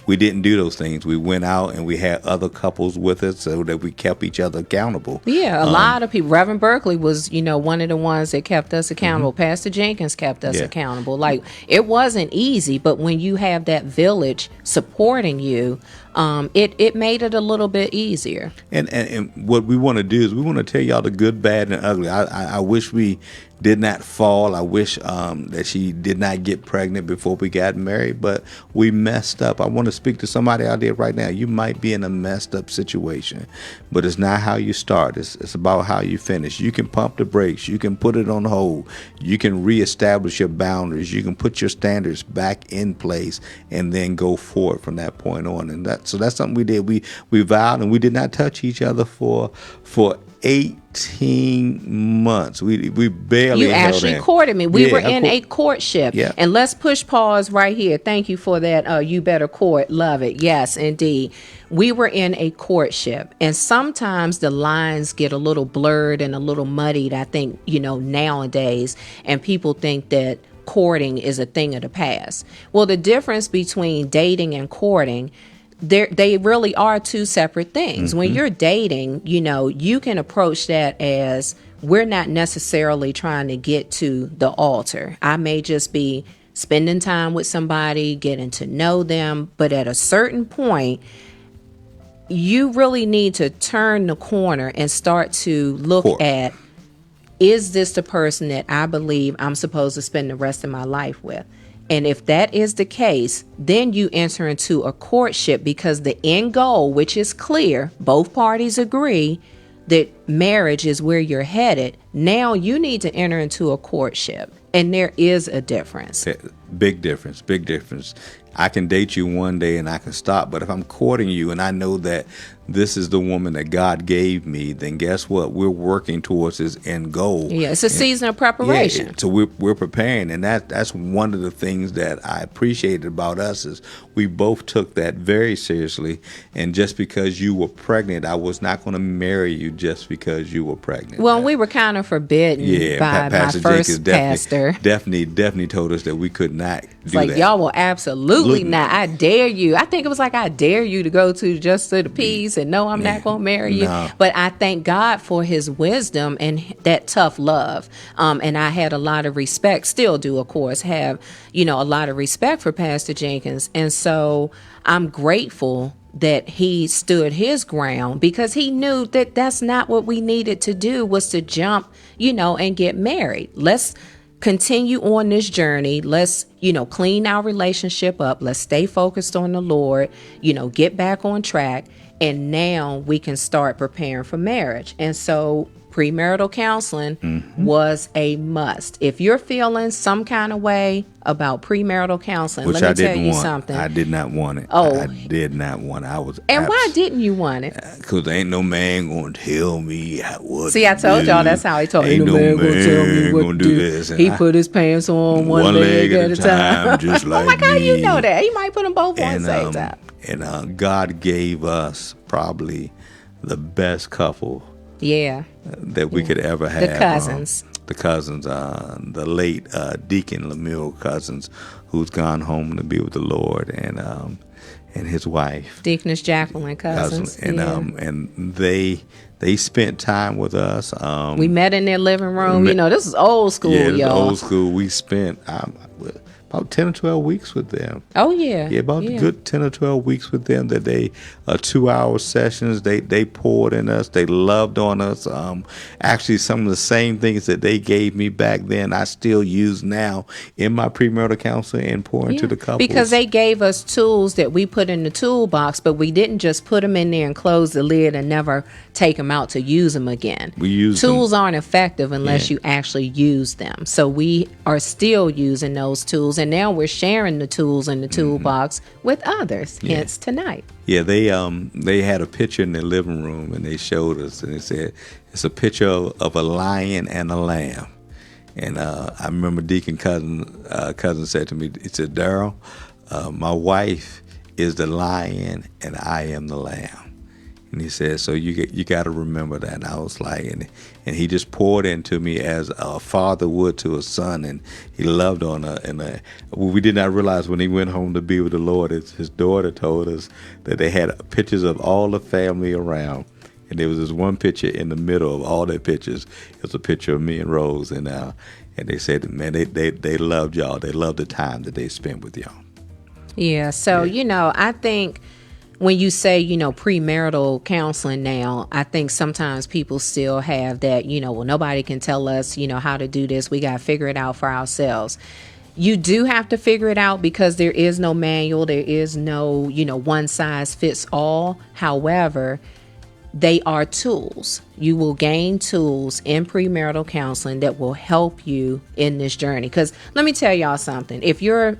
We didn't do those things. We went out and we had other couples with us so that we kept each other accountable. Yeah, a lot of people. Reverend Berkeley was, you know, one of the ones that kept us accountable. Pastor Jenkins kept us accountable. Like, it wasn't easy, but when you have that village supporting you, it made it a little bit easier. And what we want to do is we want to tell y'all the good, bad, and ugly. I wish we did not fall. I wish that she did not get pregnant before we got married, but we messed up. I want to speak to somebody out there right now. You might be in a messed up situation, but it's not how you start. It's about how you finish. You can pump the brakes. You can put it on hold. You can reestablish your boundaries. You can put your standards back in place and then go forward from that point on. And that's something we did. We vowed, and we did not touch each other for 18 months. We barely. You actually courted me. We were in a courtship. Yeah. And let's push pause right here. Thank you for that. You better court. Love it. Yes, indeed. We were in a courtship, and sometimes the lines get a little blurred and a little muddied, I think, you know, nowadays, and people think that courting is a thing of the past. Well, the difference between dating and courting, they really are two separate things. Mm-hmm. When you're dating, you know, you can approach that as, we're not necessarily trying to get to the altar. I may just be spending time with somebody, getting to know them, but at a certain point, you really need to turn the corner and start to look at, is this the person that I believe I'm supposed to spend the rest of my life with? And if that is the case, then you enter into a courtship, because the end goal, which is clear, both parties agree that marriage is where you're headed. Now you need to enter into a courtship. And there is a difference. Big difference. Big difference. I can date you one day and I can stop. But if I'm courting you and I know that this is the woman that God gave me, then guess what? We're working towards his end goal. Yeah, it's a season of preparation. Yeah, so we're preparing. And that's one of the things that I appreciated about us is we both took that very seriously. And just because you were pregnant, I was not going to marry you just because you were pregnant. Well, we were kind of forbidden by my first pastor. Definitely told us that we could not do like, that. y'all will absolutely not. I dare you. I think it was like, I dare you to go to Just to the Peace, and no, I'm not going to marry you. No. But I thank God for his wisdom and that tough love. And I had a lot of respect, still do, of course, have, a lot of respect for Pastor Jenkins. And so I'm grateful that he stood his ground, because he knew that that's not what we needed to do, was to jump, and get married. Let's continue on this journey. Let's, clean our relationship up. Let's stay focused on the Lord, get back on track. And now we can start preparing for marriage. And so premarital counseling was a must. If you're feeling some kind of way about premarital counseling, which let me tell you something. I did not want it. Oh, I did not want it. And why didn't you want it? Because ain't no man going to tell me what See, I told y'all that's how he told me. Ain't no man going to tell me what to do. This. He put his pants on one leg at a time. Just like I'm like, me. how you know that? He might put them both on the same time. And God gave us probably the best couple that we could ever have. The cousins. The late Deacon Lemuel Cousins, who's gone home to be with the Lord, and his wife, Deaconess Jacqueline Cousins. And they spent time with us. We met in their living room. This is old school, y'all. Old school. We spent about 10 or 12 weeks with them. Oh, yeah. Yeah, about a good 10 or 12 weeks with them. That they 2-hour sessions. They poured in us. They loved on us. Actually, some of the same things that they gave me back then, I still use now in my premarital counseling and pour into the couples. Because they gave us tools that we put in the toolbox, but we didn't just put them in there and close the lid and never take them out to use them again. We use tools aren't effective unless you actually use them. So we are still using those tools. And now we're sharing the tools in the toolbox with others, hence tonight. Yeah, they had a picture in their living room, and they showed us, and they said, it's a picture of a lion and a lamb. And I remember Deacon Cousin said to me, he said, Darryl, my wife is the lion and I am the lamb. And he said, so you got to remember that. And I was like, and he just poured into me as a father would to a son, and he loved on her. And we did not realize when he went home to be with the Lord, his daughter told us that they had pictures of all the family around. And there was this one picture in the middle of all their pictures. It was a picture of me and Rose. And they said, man, they loved y'all. They loved the time that they spent with y'all. Yeah. So, I think when you say, premarital counseling now, I think sometimes people still have that, well, nobody can tell us, how to do this. We got to figure it out for ourselves. You do have to figure it out because there is no manual. There is no, one size fits all. However, they are tools. You will gain tools in premarital counseling that will help you in this journey. Because let me tell y'all something. If you're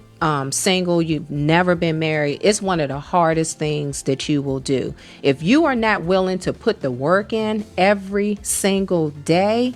single, you've never been married, it's one of the hardest things that you will do. If you are not willing to put the work in every single day,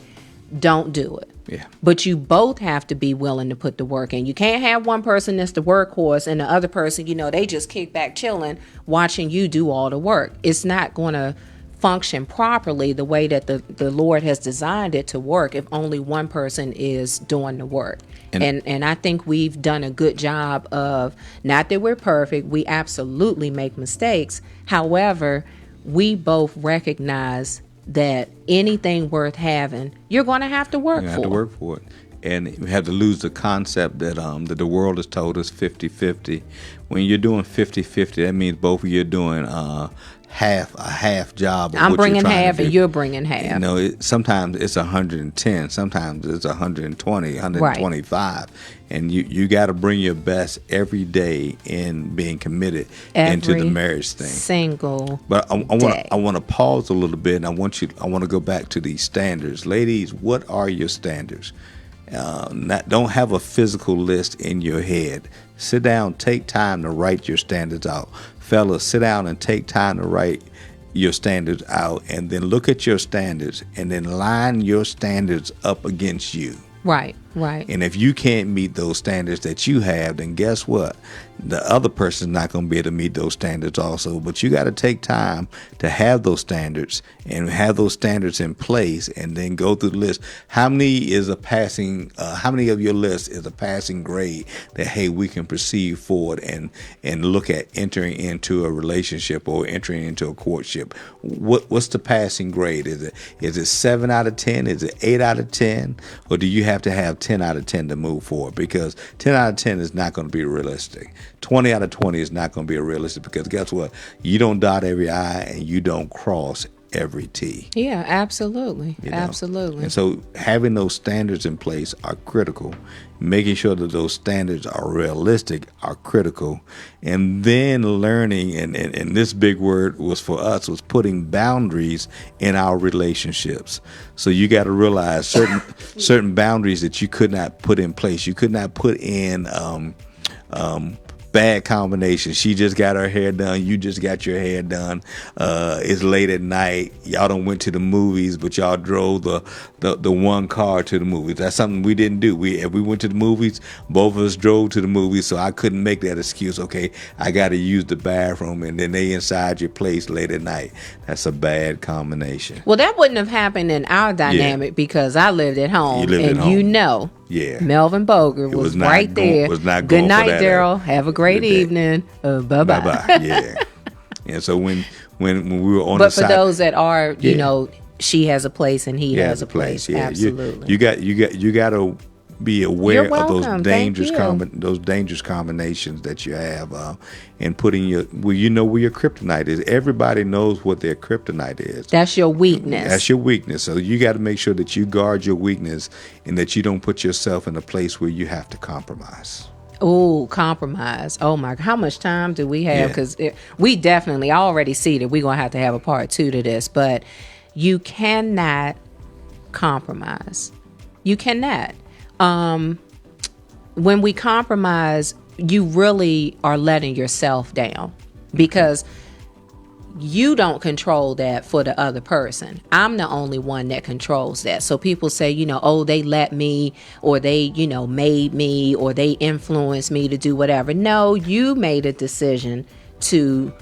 don't do it. Yeah. But you both have to be willing to put the work in. You can't have one person that's the workhorse and the other person, they just kick back chilling, watching you do all the work. It's not going to function properly the way that the Lord has designed it to work if only one person is doing the work. And I think we've done a good job of, not that we're perfect, we absolutely make mistakes. However, we both recognize that anything worth having, you're going to have to work for. You have to work for it. And we have to lose the concept that that the world has told us 50-50. When you're doing 50-50, that means both of you are doing a half job. Of I'm what bringing you're trying half to do. and you're bringing half. You know, sometimes it's 110, sometimes it's 120, 125. Right. And you got to bring your best every day in being committed into the marriage thing. Single. But I want to pause a little bit, and I want to go back to these standards. Ladies, what are your standards? Don't have a physical list in your head. Sit down, take time to write your standards out. Fellas, sit down and take time to write your standards out, and then look at your standards and then line your standards up against you. Right. And if you can't meet those standards that you have, then guess what? The other person's not going to be able to meet those standards also. But you got to take time to have those standards and have those standards in place, and then go through the list. How many of your list is a passing grade that, hey, we can proceed forward and look at entering into a relationship or entering into a courtship? What's the passing grade? Is it 7 out of 10? Is it 8 out of 10? Or do you have to have 10 out of 10 to move forward? Because 10 out of 10 is not going to be realistic. 20 out of 20 is not going to be realistic, because guess what? You don't dot every I and you don't cross every T. Yeah, absolutely. Absolutely. And so having those standards in place are critical. Making sure that those standards are realistic are critical. And then learning, and this big word was for us, was putting boundaries in our relationships. So you got to realize certain boundaries that you could not put in place. You could not put in bad combination. She just got her hair done. You just got your hair done. It's late at night. Y'all done went to the movies, but y'all drove the one car to the movies. That's something we didn't do. If we went to the movies, both of us drove to the movies, so I couldn't make that excuse. Okay, I got to use the bathroom, and then they inside your place late at night. That's a bad combination. Well, that wouldn't have happened in our dynamic because I lived at home, you know. Yeah, Melvin Boger was right there. Good night, Daryl. Have a great evening. Bye bye. Yeah. And so when we were on the side, but for those that are, you know, she has a place and he has a place. Yeah. Absolutely. You got to be aware of those dangerous combinations that you have, and putting where your kryptonite is. Everybody knows what their kryptonite is. That's your weakness. That's your weakness. So you got to make sure that you guard your weakness and that you don't put yourself in a place where you have to compromise. Oh, compromise. Oh my, how much time do we have? Because we definitely, I already see that we're going to have a part 2 to this, but you cannot compromise. You cannot. When we compromise, you really are letting yourself down, because you don't control that for the other person. I'm the only one that controls that. So people say, oh, they let me, or they, made me, or they influenced me to do whatever. No, you made a decision to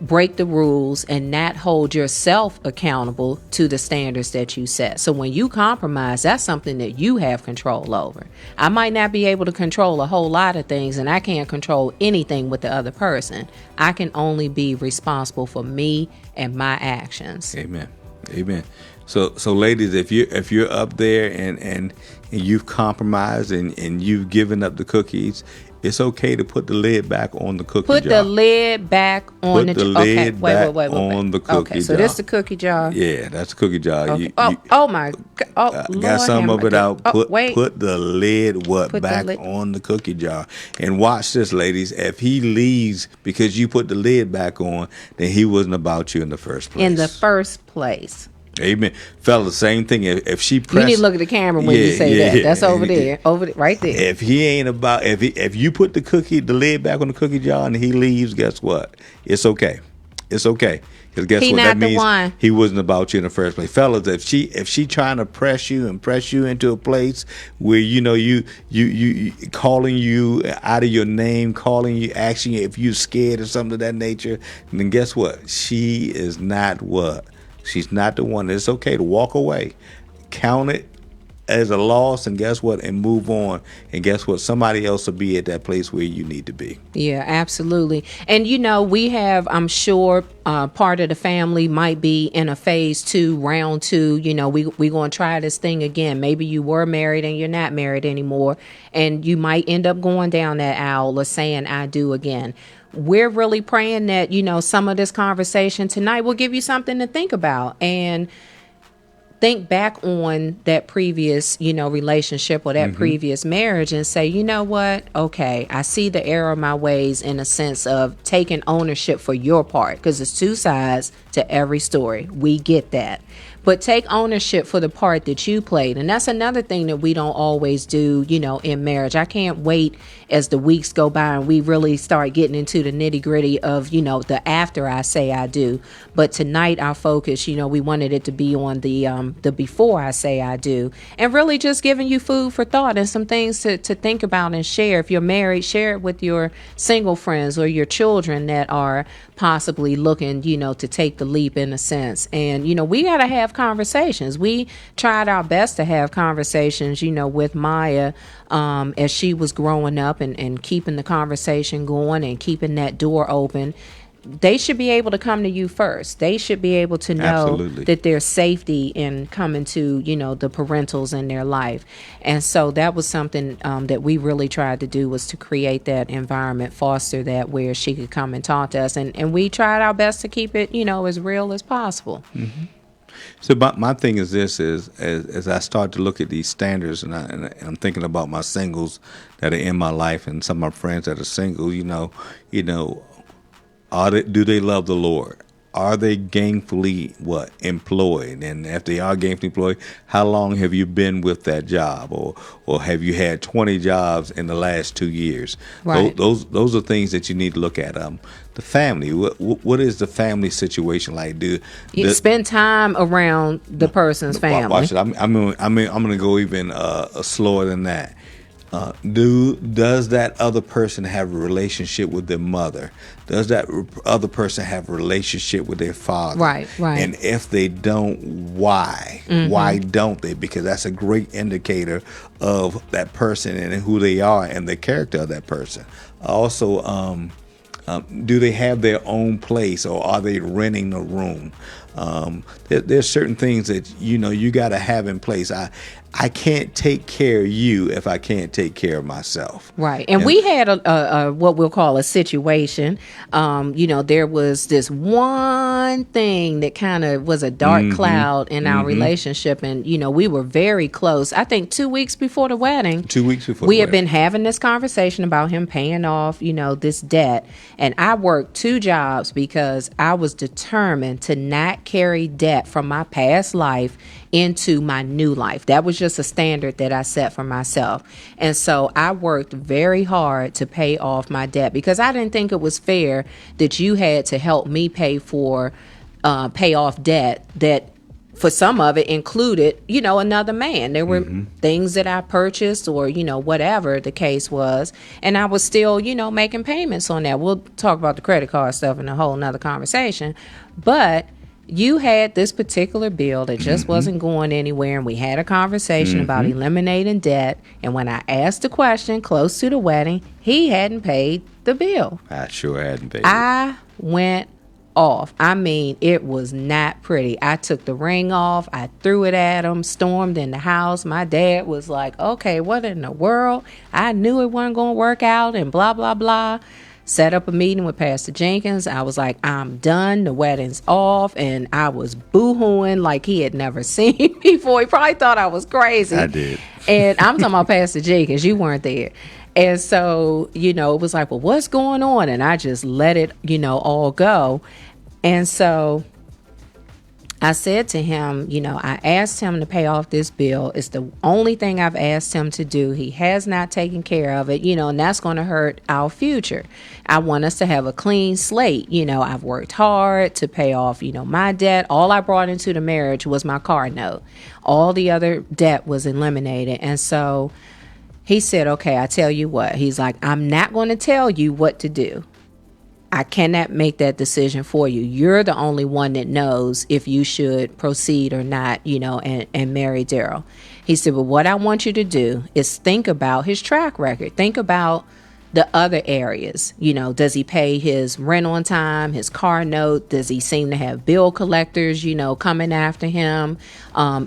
break the rules and not hold yourself accountable to the standards that you set. So when you compromise, that's something that you have control over. I might not be able to control a whole lot of things, and I can't control anything with the other person. I can only be responsible for me and my actions. Amen. So ladies, if you're up there and you've compromised and you've given up the cookies, it's okay to put the lid back on the cookie jar. Put the lid back on the jar. Okay, wait. On the cookie jar. Okay, so this is the cookie jar. Yeah, that's the cookie jar. Okay. Oh my God. Oh, Lord, got some of it out. Put the lid back the lid on the cookie jar. And watch this, ladies. If he leaves because you put the lid back on, then he wasn't about you in the first place. Amen. Fellas, same thing. If she pressed, you need to look at the camera when you say that. That's over there, right there. If he ain't about, if you put the lid back on the cookie jar and he leaves, guess what? It's okay. Because guess what? That means he wasn't about you in the first place. Fellas, if she trying to press you into a place where you calling you out of your name, calling you, asking you if you're scared or something of that nature, then guess what? She is not what. She's not the one. It's okay to walk away. Count it as a loss, and guess what? And move on. And guess what? Somebody else will be at that place where you need to be. Yeah, absolutely. And, we have, I'm sure, part of the family might be in a phase 2, round 2. We going to try this thing again. Maybe you were married and you're not married anymore. And you might end up going down that aisle or saying, I do again. We're really praying that, some of this conversation tonight will give you something to think about and think back on that previous, relationship or that previous marriage and say, you know what? Okay, I see the error of my ways in a sense of taking ownership for your part, because there's two sides to every story. We get that. But take ownership for the part that you played. And that's another thing that we don't always do, in marriage. I can't wait as the weeks go by and we really start getting into the nitty gritty of, the after I say I do. But tonight our focus, we wanted it to be on the before I say I do. And really just giving you food for thought and some things to think about and share. If you're married, share it with your single friends or your children that are possibly looking, to take the leap in a sense. And, we got to have conversations. We tried our best to have conversations, with Maya as she was growing up and keeping the conversation going and keeping that door open. They should be able to come to you first. They should be able to know that there's safety in coming to, the parentals in their life. And so that was something that we really tried to do, was to create that environment, foster that where she could come and talk to us. And we tried our best to keep it, as real as possible. Mm-hmm. So my thing is this, as I start to look at these standards and I'm thinking about my singles that are in my life and some of my friends that are single, do they love the Lord? Are they gainfully employed? And if they are gainfully employed, how long have you been with that job, or have you had 20 jobs in the last 2 years? Right. Those are things that you need to look at. The family. What is the family situation like? You spend time around the person's family. Watch it. I'm going to go even slower than that. Does that other person have a relationship with their mother? Does that other person have a relationship with their father? Right. And if they don't, why? Why don't they? Because that's a great indicator of that person and who they are and the character of that person. Also, do they have their own place, or are they renting a room? There's certain things that you got to have in place. I can't take care of you if I can't take care of myself. Right. And we had a what we'll call a situation. There was this one thing that kind of was a dark cloud in our relationship. And, we were very close. I think 2 weeks before the wedding. 2 weeks before we had been having this conversation about him paying off, this debt. And I worked 2 jobs because I was determined to not carry debt from my past life into my new life. That was just a standard that I set for myself. And so I worked very hard to pay off my debt because I didn't think it was fair that you had to help me pay off debt that for some of it included, another man. There were things that I purchased or, whatever the case was. And I was still, making payments on that. We'll talk about the credit card stuff in a whole nother conversation. But you had this particular bill that just wasn't going anywhere, and we had a conversation about eliminating debt. And when I asked the question close to the wedding, he hadn't paid the bill. I sure hadn't paid I went off. I mean, it was not pretty. I took the ring off. I threw it at him, stormed in the house. My dad was like, okay, what in the world? I knew it wasn't going to work out and blah, blah, blah. Set up a meeting with Pastor Jenkins. I was like, I'm done. The wedding's off. And I was boo-hooing like he had never seen me before. He probably thought I was crazy. I did. And I'm talking about Pastor Jenkins. You weren't there. And so, it was like, well, what's going on? And I just let it, all go. And so I said to him, I asked him to pay off this bill. It's the only thing I've asked him to do. He has not taken care of it, and that's going to hurt our future. I want us to have a clean slate. I've worked hard to pay off, my debt. All I brought into the marriage was my car note. All the other debt was eliminated. And so he said, okay, I tell you what. He's like, I'm not going to tell you what to do. I cannot make that decision for you. You're the only one that knows if you should proceed or not, and marry Daryl. He said, but what I want you to do is think about his track record. Think about the other areas. You know, does he pay his rent on time, his car note? Does he seem to have bill collectors, you know, coming after him?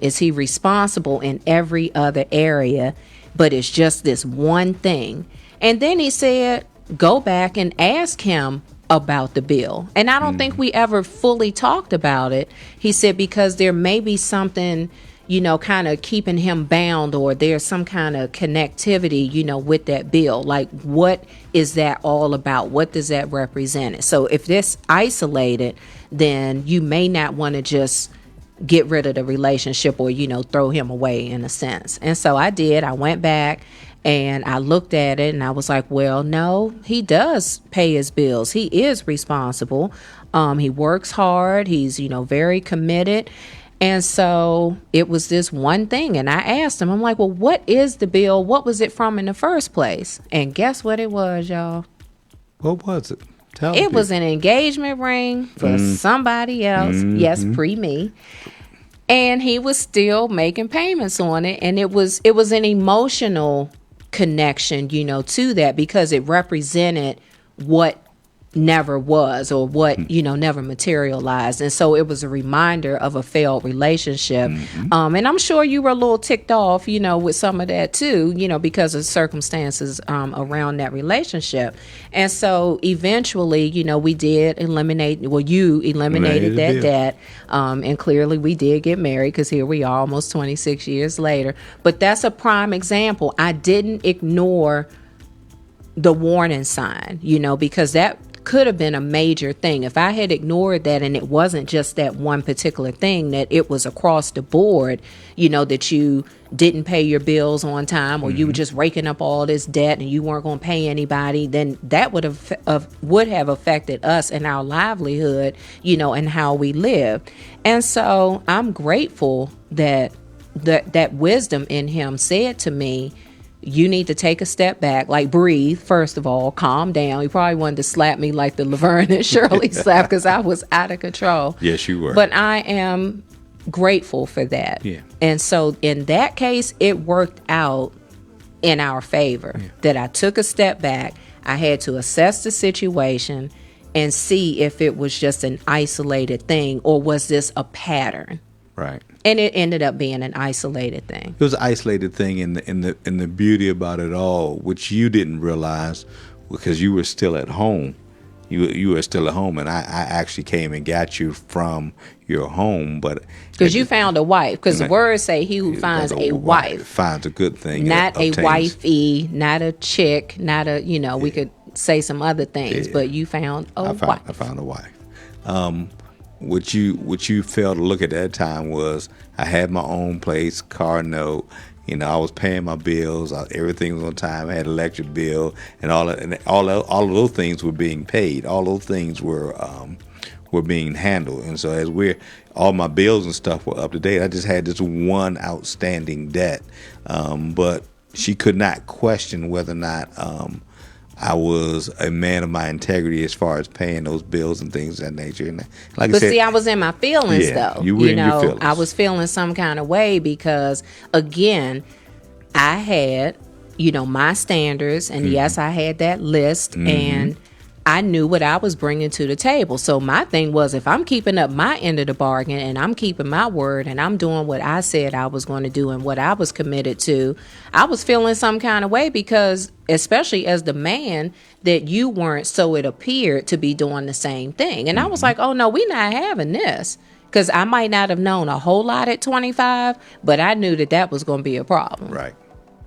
Is he responsible in every other area? But it's just this one thing. And then he said, go back and ask him about the bill. And I don't think we ever fully talked about it. He said, because there may be something, you know, kind of keeping him bound, or there's some kind of connectivity, you know, with that bill. Like, what is that all about? What does that represent? So if this isolated, then you may not want to just get rid of the relationship, or, you know, throw him away in a sense. And so I did. I went back and I looked at it and I was like, well, no, he does pay his bills. He is responsible. He works hard. He's, you know, very committed. And so it was this one thing. And I asked him, I'm like, well, what is the bill? What was it from in the first place? And guess what it was, y'all? What was it? Tell It was an engagement ring for somebody else. Yes, pre-me. And he was still making payments on it. And it was an emotional connection, you know, to that, because it represented what never was, or what, you know, never materialized. And so it was a reminder of a failed relationship. And I'm sure you were a little ticked off, you know, with some of that too, you know, because of circumstances around that relationship. And so eventually, you know, we did eliminate, well, you eliminated that debt. And clearly we did get married, because here we are almost 26 years later. But that's a prime example. I didn't ignore the warning sign, you know, because that could have been a major thing. If I had ignored that, and it wasn't just that one particular thing, that it was across the board, you know, that you didn't pay your bills on time, or you were just raking up all this debt and you weren't going to pay anybody, then that would have affected us and our livelihood, you know, and how we live. And so I'm grateful that that wisdom in him said to me, you need to take a step back, like breathe, first of all, calm down. He probably wanted to slap me like the Laverne and Shirley slap, because I was out of control. Yes, you were. But I am grateful for that. Yeah. And so in that case, it worked out in our favor, that I took a step back. I had to assess the situation and see if it was just an isolated thing, or was this a pattern. Right. And it ended up being an isolated thing. It was an isolated thing, and the beauty about it all, which you didn't realize, because you were still at home. You were still at home, and I actually came and got you from your home, but because you found a wife. Because the words say, "He who finds a wife finds a good thing." Not a wifey, not a chick, not a, you know. We could say some other things, but you found a wife. I found a wife. What you failed to look at that time was, I had my own place, car note. You know, I was paying my bills. Everything was on time. I had an electric bill, and all of those things were being paid. All those things were being handled. And so all my bills and stuff were up to date. I just had this one outstanding debt, but she could not question whether or not I was a man of my integrity as far as paying those bills and things of that nature. And like I said, see, I was in my feelings, though. You were in your feelings. I was feeling some kind of way, because, again, I had, you know, my standards, and yes, I had that list, and I knew what I was bringing to the table. So my thing was, if I'm keeping up my end of the bargain, and I'm keeping my word, and I'm doing what I said I was going to do and what I was committed to, I was feeling some kind of way, because especially as the man, that you weren't, so it appeared, to be doing the same thing. And I was like, oh no, we're not having this. Because I might not have known a whole lot at 25, but I knew that was going to be a problem. Right.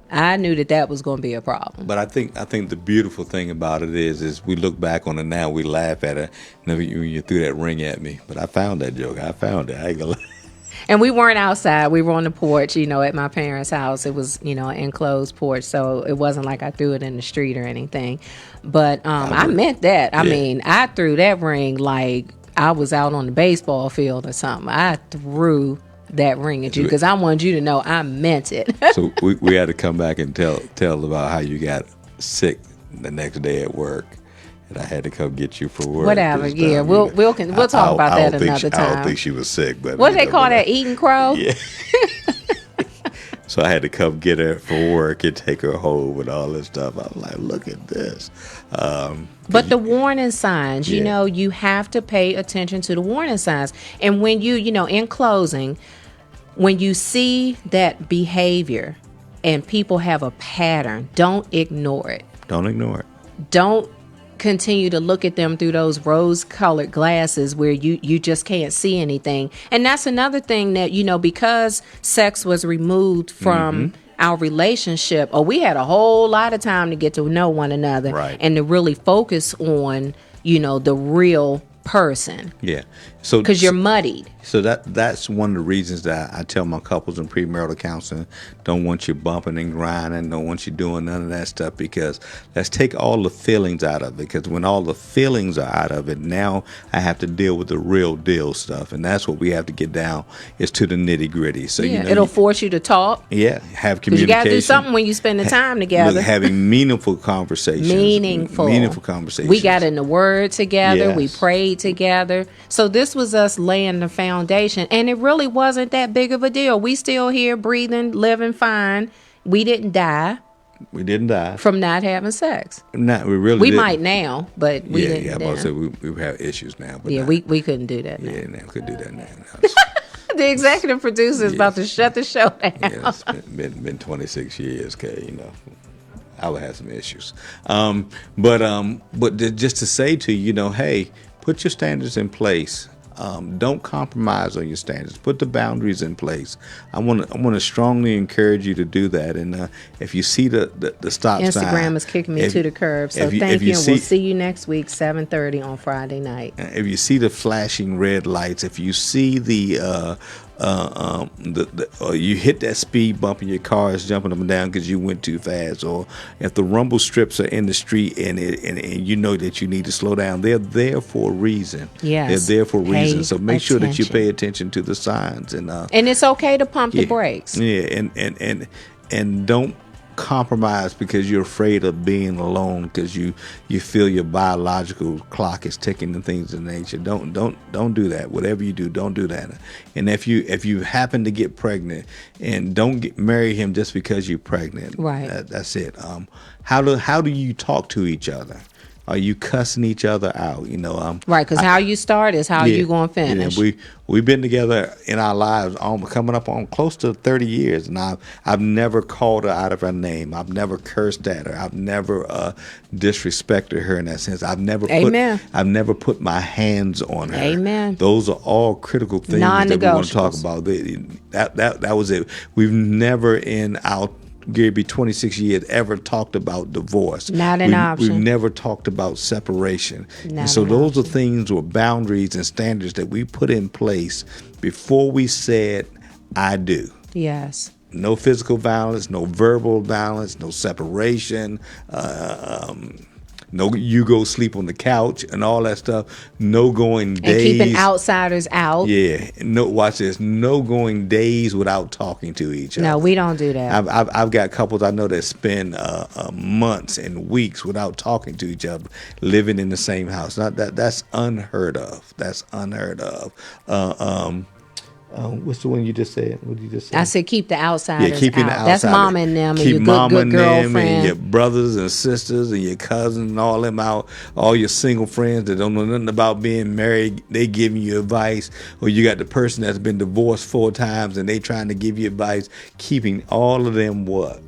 I knew that was going to be a problem. But I think the beautiful thing about it is we look back on it now, we laugh at it. You threw that ring at me, but I found that joke. I found it. I ain't gonna lie. And we weren't outside. We were on the porch, you know, at my parents' house. It was, you know, an enclosed porch, so it wasn't like I threw it in the street or anything. But I meant that. I mean, I threw that ring like I was out on the baseball field or something. I threw that ring at you, because I wanted you to know I meant it. So we had to come back and tell about how you got sick the next day at work, and I had to come get you for work. Whatever, yeah, we'll talk about that another time. I don't think she was sick, but what do they call that? Eating crow? Yeah. So I had to come get her for work and take her home and all this stuff. I was like, look at this. But the warning signs, you Yeah. know, you have to pay attention to the warning signs. And when you know, in closing, when you see that behavior and people have a pattern, don't ignore it. Don't ignore it. Don't continue to look at them through those rose-colored glasses where you just can't see anything. And that's another thing that, you know, because sex was removed from our relationship, or we had a whole lot of time to get to know one another, Right. and to really focus on, you know, the real person, Yeah. So because you're muddied. So that's one of the reasons that I tell my couples in premarital counseling, don't want you bumping and grinding, don't want you doing none of that stuff, because let's take all the feelings out of it. Because when all the feelings are out of it, now I have to deal with the real deal stuff, and that's what we have to get down is to the nitty gritty. So Yeah, it'll force you to talk. Yeah, have Because you communication. got to do something when you spend the time together. Look, having meaningful conversations. Meaningful conversations. We got in the Word together. We Yes. prayed together. So this was us laying the foundation, and it really wasn't that big of a deal. We still here, breathing, living fine. We didn't die We didn't die. from not having sex. We really We didn't. might now, but we didn't. Yeah, I'm then. about to say we have issues now. But Yeah, not- we couldn't do that now. Yeah, now we could do that now. The executive producer is about to shut the show down. Yeah, it's been 26 years, okay, you know. I would have some issues. But just to say to you, you know, hey, put your standards in place. Don't compromise on your standards. Put the boundaries in place. I want to strongly encourage you to do that. And if you see the stop sign, Instagram is kicking me to the curb. So if you- thank if you, you and see- we'll see you next week, 7:30 on Friday night. if you see the flashing red lights, if you see or you hit that speed bump and your car is jumping up and down because you went too fast, or if the rumble strips are in the street and you know that you need to slow down, they're there for a reason. Yes. They're there for a reason. Pay So make sure that you attention. pay attention to the signs and it's okay to pump the brakes. Yeah, and don't compromise because you're afraid of being alone because you feel your biological clock is ticking and things of nature. Don't do that. Whatever you do, don't do that. And if you happen to get pregnant, and don't marry him just because you're pregnant. Right. That's it. How do you talk to each other? Are you cussing each other out? You know, Right, because how you start is how you going to finish. We've been together in our lives coming up on close to 30 years, and I've never called her out of her name. I've never cursed at her. I've never disrespected her in that sense. I've never put my hands on her. Amen. Those are all critical things that we want to talk Non-negotiables. about. That was it. We've never in our Gary, be 26 years, ever talked about divorce. Not an option. We've never talked about separation. Not And so an those option. are things or boundaries and standards that we put in place before we said, I do. Yes. No physical violence, no verbal violence, no separation, no you go sleep on the couch and all that stuff. No going days. And keeping outsiders out. Yeah. No, watch this. No going days without talking to each other. No, we don't do that. I've got couples I know that spend months and weeks without talking to each other, living in the same house. That's unheard of. That's unheard of. What's the one you just said? What did you just say? I said keep the outsiders Yeah, keeping out. the That's outsiders. mama and them and Keep your mama good and them girlfriend. and your brothers and sisters and your cousins and all them out. All your single friends that don't know nothing about being married, they giving you advice. Or you got the person that's been divorced 4 times and they trying to give you advice. Keeping all of them what?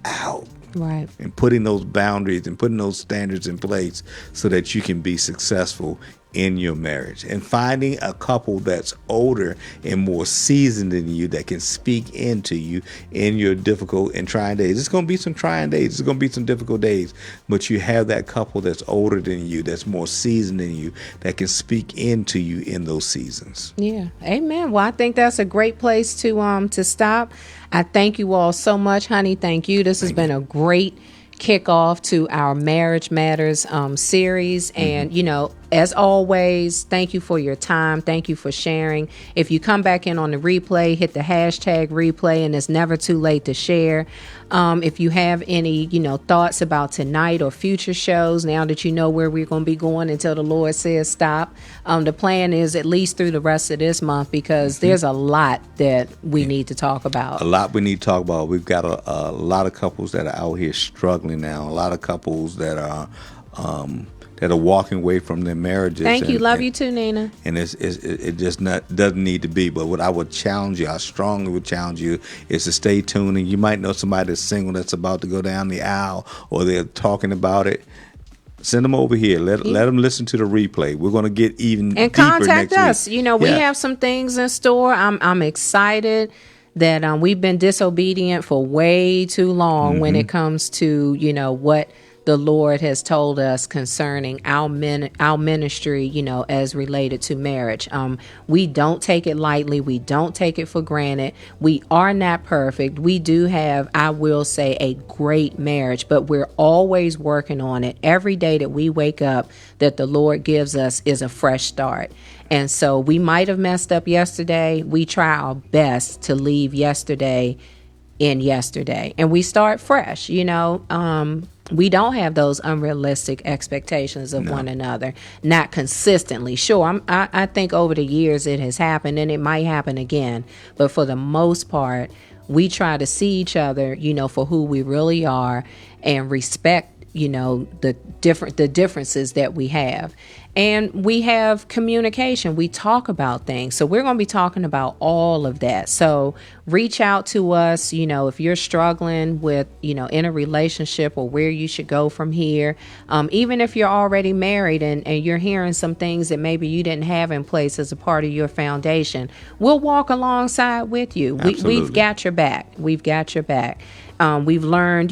Out. Right. And putting those boundaries and putting those standards in place so that you can be successful in your marriage, and finding a couple that's older and more seasoned than you that can speak into you in your difficult and trying days. It's going to be some trying days. It's going to be some difficult days, but you have that couple that's older than you, that's more seasoned than you, that can speak into you in those seasons. Yeah. Amen. Well, I think that's a great place to stop. I thank you all so much, honey. Thank you. This has been a great kickoff to our Marriage Matters series. And, you know, as always, thank you for your time. Thank you for sharing. If you come back in on the replay, hit the hashtag replay, and it's never too late to share. If you have any, thoughts about tonight or future shows, now that you know where we're going to be going until the Lord says stop, the plan is at least through the rest of this month, because there's a lot that we need to talk about. A lot we need to talk about. We've got a lot of couples that are out here struggling now. A lot of couples that are walking away from their marriages. Thank you. Love you too, Nina. And it just doesn't need to be. But what I would challenge you, I strongly would challenge you, is to stay tuned. And you might know somebody that's single that's about to go down the aisle, or they're talking about it. Send them over here. Let them listen to the replay. We're going to get even and deeper contact next us. week. We have some things in store. I'm excited that we've been disobedient for way too long when it comes to what the Lord has told us concerning our ministry, as related to marriage. We don't take it lightly. We don't take it for granted. We are not perfect. We do have, I will say, a great marriage, but we're always working on it. Every day that we wake up, that the Lord gives us, is a fresh start. And so we might have messed up yesterday. We try our best to leave yesterday in yesterday, and we start fresh. We don't have those unrealistic expectations of one another, not consistently. Sure, I think over the years it has happened, and it might happen again. But for the most part, we try to see each other, for who we really are, and respect, the differences that we have. And we have communication. We talk about things. So we're going to be talking about all of that. So reach out to us, if you're struggling with, in a relationship, or where you should go from here. Even if you're already married and you're hearing some things that maybe you didn't have in place as a part of your foundation, we'll walk alongside with you. We've got your back. We've got your back. We've learned,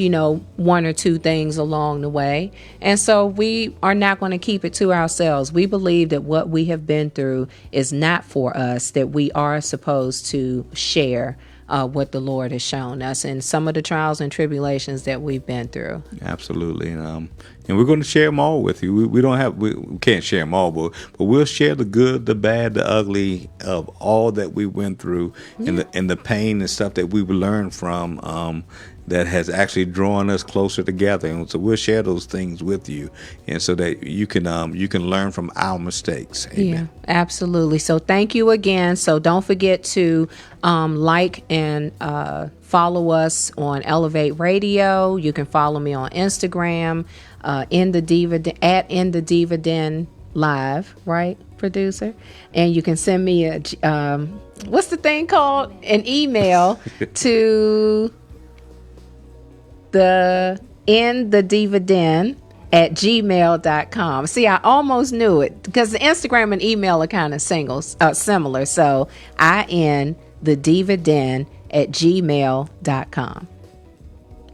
one or two things along the way. And so we are not going to keep it to ourselves. We believe that what we have been through is not for us, that we are supposed to share what the Lord has shown us and some of the trials and tribulations that we've been through. Absolutely. And we're going to share them all with you. We can't share them all, but we'll share the good, the bad, the ugly of all that we went through, and the pain and stuff that we've learned from, that has actually drawn us closer together. And so we'll share those things with you, and so that you can learn from our mistakes. Amen. Yeah, absolutely. So thank you again. So don't forget to like and follow us on Elev8 Radio. You can follow me on Instagram, in the Diva Den Live, right, producer? And you can send me what's the thing called? An email to in the Diva Den at gmail.com. See, I almost knew it, because the Instagram and email are kind of similar. So in the Diva Den at gmail.com.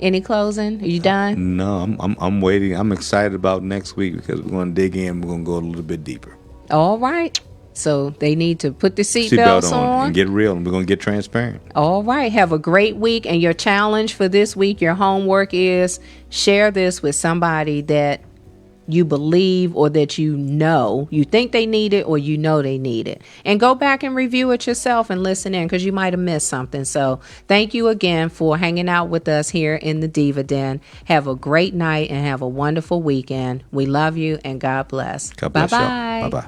Any closing? Are you done? No, I'm waiting. I'm excited about next week, because we're going to dig in. We're going to go a little bit deeper. All right. So they need to put the seatbelts on and get real, and we're going to get transparent. All right. Have a great week. And your challenge for this week, your homework is share this with somebody that you believe, or that you think they need it, or they need it. And go back and review it yourself and listen in, because you might have missed something. So thank you again for hanging out with us here in the Diva Den. Have a great night and have a wonderful weekend. We love you, and God bless. God bless Bye-bye. y'all. Bye-bye.